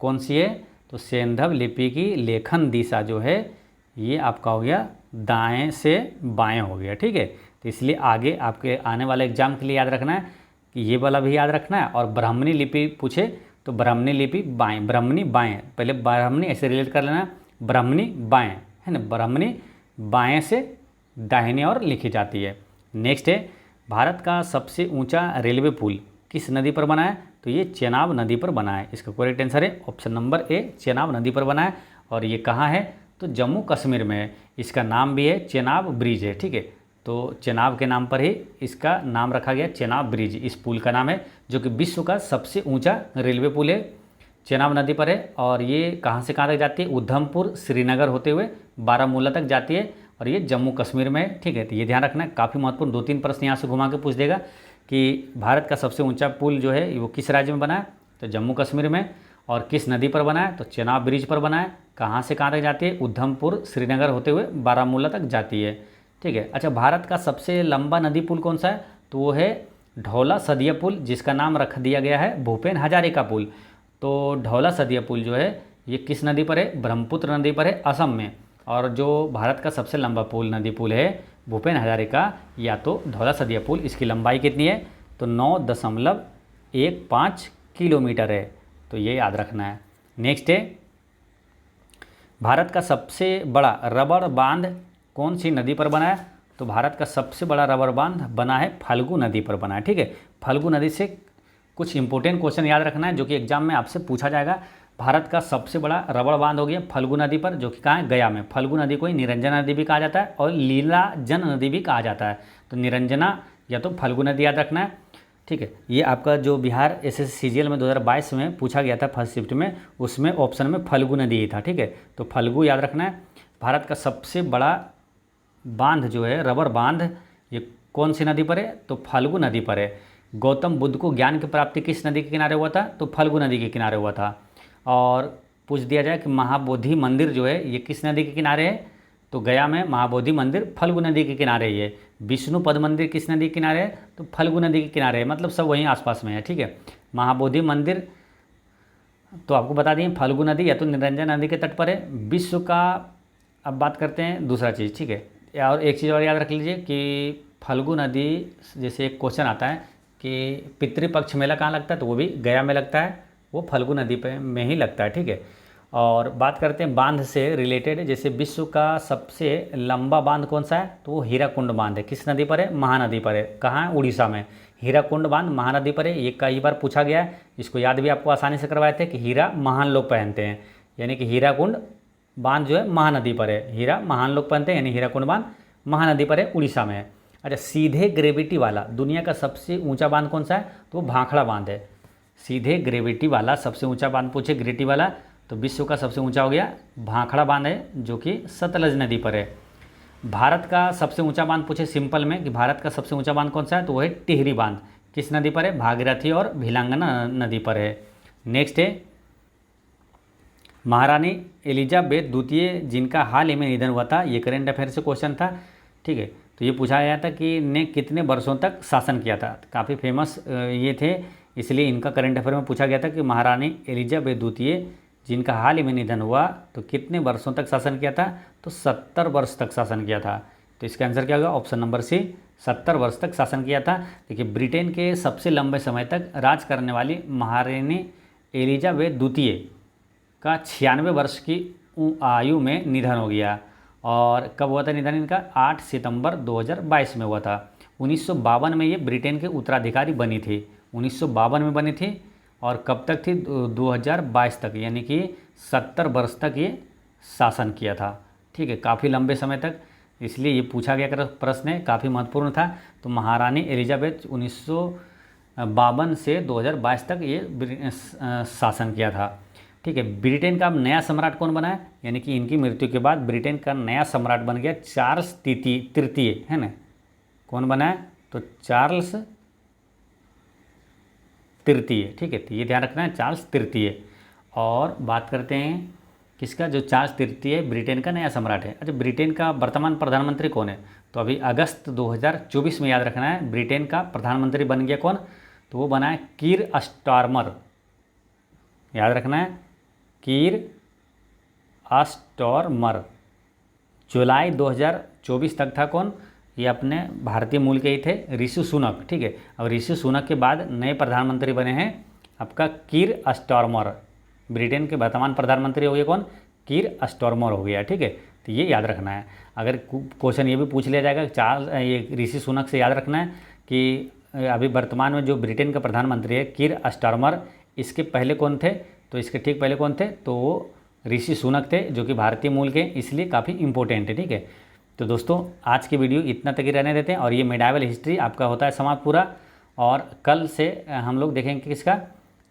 Speaker 1: कौन सी है? तो सैंधव लिपि की लेखन दिशा जो है ये आपका हो गया दाएं से बाएं हो गया। ठीक है, तो इसलिए आगे आपके आने वाले एग्जाम के लिए याद रखना है कि ये वाला भी याद रखना है। और ब्राह्मणी लिपि पूछे तो ब्राह्मणी लिपि बाएं, ब्राह्मणी बाएं, पहले ब्राह्मणी ऐसे रिलेट कर लेना, ब्राह्मणी बाएं है ना, ब्राह्मणी बाएं से दाहिने ओर लिखी जाती है। नेक्स्ट है भारत का सबसे ऊंचा रेलवे पुल किस नदी पर बना है? तो ये चेनाब नदी पर बना है। इसका करेक्ट आंसर है ऑप्शन नंबर ए, चेनाब नदी पर बना है। और ये कहाँ है? तो जम्मू कश्मीर में है। इसका नाम भी है चेनाब ब्रिज है। ठीक है, तो चेनाब के नाम पर ही इसका नाम रखा गया, चेनाब ब्रिज इस पुल का नाम है, जो कि विश्व का सबसे ऊंचा रेलवे पुल है, चेनाब नदी पर है। और ये कहाँ से कहाँ तक जाती है? उधमपुर श्रीनगर होते हुए बारामूला तक जाती है, और ये जम्मू कश्मीर में है। ठीक है, तो ये ध्यान रखना है, काफ़ी महत्वपूर्ण 2-3 प्रश्न यहाँ से घुमा के पूछ देगा कि भारत का सबसे ऊंचा पुल जो है वो किस राज्य में बना है? तो जम्मू कश्मीर में। और किस नदी पर बना है? तो चेनाब ब्रिज पर बना है। कहाँ से कहाँ तक जाती है? उधमपुर श्रीनगर होते हुए बारामूला तक जाती है। ठीक है, अच्छा भारत का सबसे लंबा नदी पुल कौन सा है? तो वो है ढौला सदिया पुल, जिसका नाम रख दिया गया है भूपेन हजारिका पुल। तो ढौला सदिया पुल जो है ये किस नदी पर है? ब्रह्मपुत्र नदी पर है, असम में। और जो भारत का सबसे लंबा पुल है भूपेन हजारिका या तो ढौला सदिया पुल, इसकी लंबाई कितनी है? तो 9.15 किलोमीटर है। तो ये याद रखना है। नेक्स्ट है, भारत का सबसे बड़ा रबड़ बांध कौन सी नदी पर बना है? तो भारत का सबसे बड़ा रबड़ बांध बना है फल्गु नदी पर बना है। ठीक है, फल्गु नदी से कुछ इंपॉर्टेंट क्वेश्चन याद रखना है जो कि एग्जाम में आपसे पूछा जाएगा। भारत का सबसे बड़ा रबड़ बांध हो गया फल्गु नदी पर, जो कि कहाँ है? गया में। फल्गु नदी को ही निरंजना नदी भी कहा जाता है और लीलाजन नदी भी कहा जाता है। तो निरंजना या तो फल्गु नदी याद रखना है। ठीक है, ये आपका जो बिहार एसएससी सीजीएल में 2022 में पूछा गया था फर्स्ट शिफ्ट में, उसमें ऑप्शन में फल्गु नदी ही था। ठीक है, तो फल्गु याद रखना है। भारत का सबसे बड़ा बांध जो है रबड़ बांध, ये कौन सी नदी पर है? तो फल्गु नदी पर है। गौतम बुद्ध को ज्ञान की प्राप्ति किस नदी के किनारे हुआ था? तो फल्गु नदी के किनारे हुआ था। और पूछ दिया जाए कि महाबोधि मंदिर जो है ये किस नदी के किनारे है? तो गया में महाबोधि मंदिर फल्गु नदी के किनारे ही है। विष्णु पद मंदिर किस नदी के किनारे है? तो फल्गु नदी के किनारे है, मतलब सब वहीं आसपास में है। ठीक है, महाबोधि मंदिर तो आपको बता दें फल्गु नदी या तो निरंजन नदी के तट पर है। विश्व का अब बात करते हैं दूसरा चीज़। ठीक है, और एक चीज़ और याद रख लीजिए कि फल्गु नदी, जैसे एक क्वेश्चन आता है कि पितृपक्ष मेला कहाँ लगता है? तो वो भी गया में लगता है, वो फल्गु नदी पे में ही लगता है। ठीक है, और बात करते हैं बांध से रिलेटेड, जैसे विश्व का सबसे लंबा बांध कौन सा है? तो वो हीराकुंड बांध है। किस नदी पर है? महानदी पर है। कहाँ है? उड़ीसा में। हीराकुंड बांध महानदी पर है। ये कई बार पूछा गया है, इसको याद भी आपको आसानी से करवाए थे कि हीरा महान लोग पहनते हैं, यानी कि हीराकुंड बांध जो है महानदी पर है। हीरा महान लोग पहनते हैं, यानी हीराकुंड बांध महानदी पर है, उड़ीसा में है। अच्छा, सीधे ग्रेविटी वाला दुनिया का सबसे ऊंचा बांध कौन सा है? तो वो भाखड़ा बांध है। सीधे ग्रेविटी वाला सबसे ऊंचा बांध पूछे ग्रेविटी वाला, तो विश्व का सबसे ऊंचा हो गया भाखड़ा बांध है, जो कि सतलज नदी पर है। भारत का सबसे ऊंचा बांध पूछे सिंपल में कि भारत का सबसे ऊंचा बांध कौन सा है? तो वो है टिहरी बांध। किस नदी पर है? भागीरथी और भिलांगना नदी पर है। नेक्स्ट है, महारानी एलिजाबेथ द्वितीय जिनका हाल ही में निधन हुआ था, ये करेंट अफेयर से क्वेश्चन था। ठीक है, तो ये पूछा गया था कि ने कितने वर्षों तक शासन किया था। काफ़ी फेमस ये थे, इसलिए इनका करंट अफेयर में पूछा गया था कि महारानी एलिजाबेथ द्वितीय जिनका हाल ही में निधन हुआ तो कितने वर्षों तक शासन किया था? तो 70 वर्ष तक शासन किया था। तो इसका आंसर क्या होगा? ऑप्शन नंबर सी, 70 वर्ष तक शासन किया था। देखिए, ब्रिटेन के सबसे लंबे समय तक राज करने वाली महारानी एलिजाबेथ द्वितीय का 96 वर्ष की आयु में निधन हो गया। और कब हुआ था निधन इनका? 8 सितंबर 2022 में हुआ था। 1952 में ये ब्रिटेन के उत्तराधिकारी बनी थी। 1952 में बनी थी और कब तक थी? 2022 तक, यानी कि 70 वर्ष तक ये शासन किया था। ठीक है, काफ़ी लंबे समय तक, इसलिए ये पूछा गया प्रश्न है, काफ़ी महत्वपूर्ण था। तो महारानी एलिजाबेथ 1952 से 2022 तक ये शासन किया था। ठीक है, ब्रिटेन का अब नया सम्राट कौन बना है? यानी कि इनकी मृत्यु के बाद ब्रिटेन का नया सम्राट बन गया चार्ल्स तृतीय, है ना? कौन बना है? तो चार्ल्स तृतीय। ठीक है, तो ये ध्यान रखना है, चार्ल्स तृतीय। और बात करते हैं किसका? जो चार्ल्स तृतीय ब्रिटेन का नया सम्राट है। अच्छा, ब्रिटेन का वर्तमान प्रधानमंत्री कौन है? तो अभी अगस्त 2024 में याद रखना है, ब्रिटेन का प्रधानमंत्री बन गया कौन? तो वो बना है कीर स्टारमर। याद रखना है, कीर स्टारमर। जुलाई 2024 तक था कौन? ये अपने भारतीय मूल के ही थे, ऋषि सुनक। ठीक है, अब ऋषि सुनक के बाद नए प्रधानमंत्री बने हैं आपका कीर स्टारमर। ब्रिटेन के वर्तमान प्रधानमंत्री हो गए कौन? कीर स्टारमर हो गया। ठीक है, तो ये याद रखना है। अगर क्वेश्चन ये भी पूछ लिया जाएगा ये ऋषि सुनक से, याद रखना है कि अभी वर्तमान में जो ब्रिटेन का प्रधानमंत्री है कीर स्टारमर, इसके पहले कौन थे? तो इसके ठीक पहले कौन थे? तो वो ऋषि सुनक थे, जो कि भारतीय मूल के, इसलिए काफ़ी इंपॉर्टेंट है। ठीक है, तो दोस्तों आज की वीडियो इतना तक ही रहने देते हैं और ये मेडावल हिस्ट्री आपका होता है समाप्त पूरा। और कल से हम लोग देखेंगे किसका?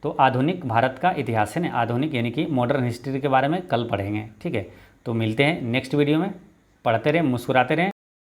Speaker 1: तो आधुनिक भारत का इतिहास है ना, आधुनिक यानी कि मॉडर्न हिस्ट्री के बारे में कल पढ़ेंगे। ठीक है, तो मिलते हैं नेक्स्ट वीडियो में। पढ़ते रहें, मुस्कुराते रहें।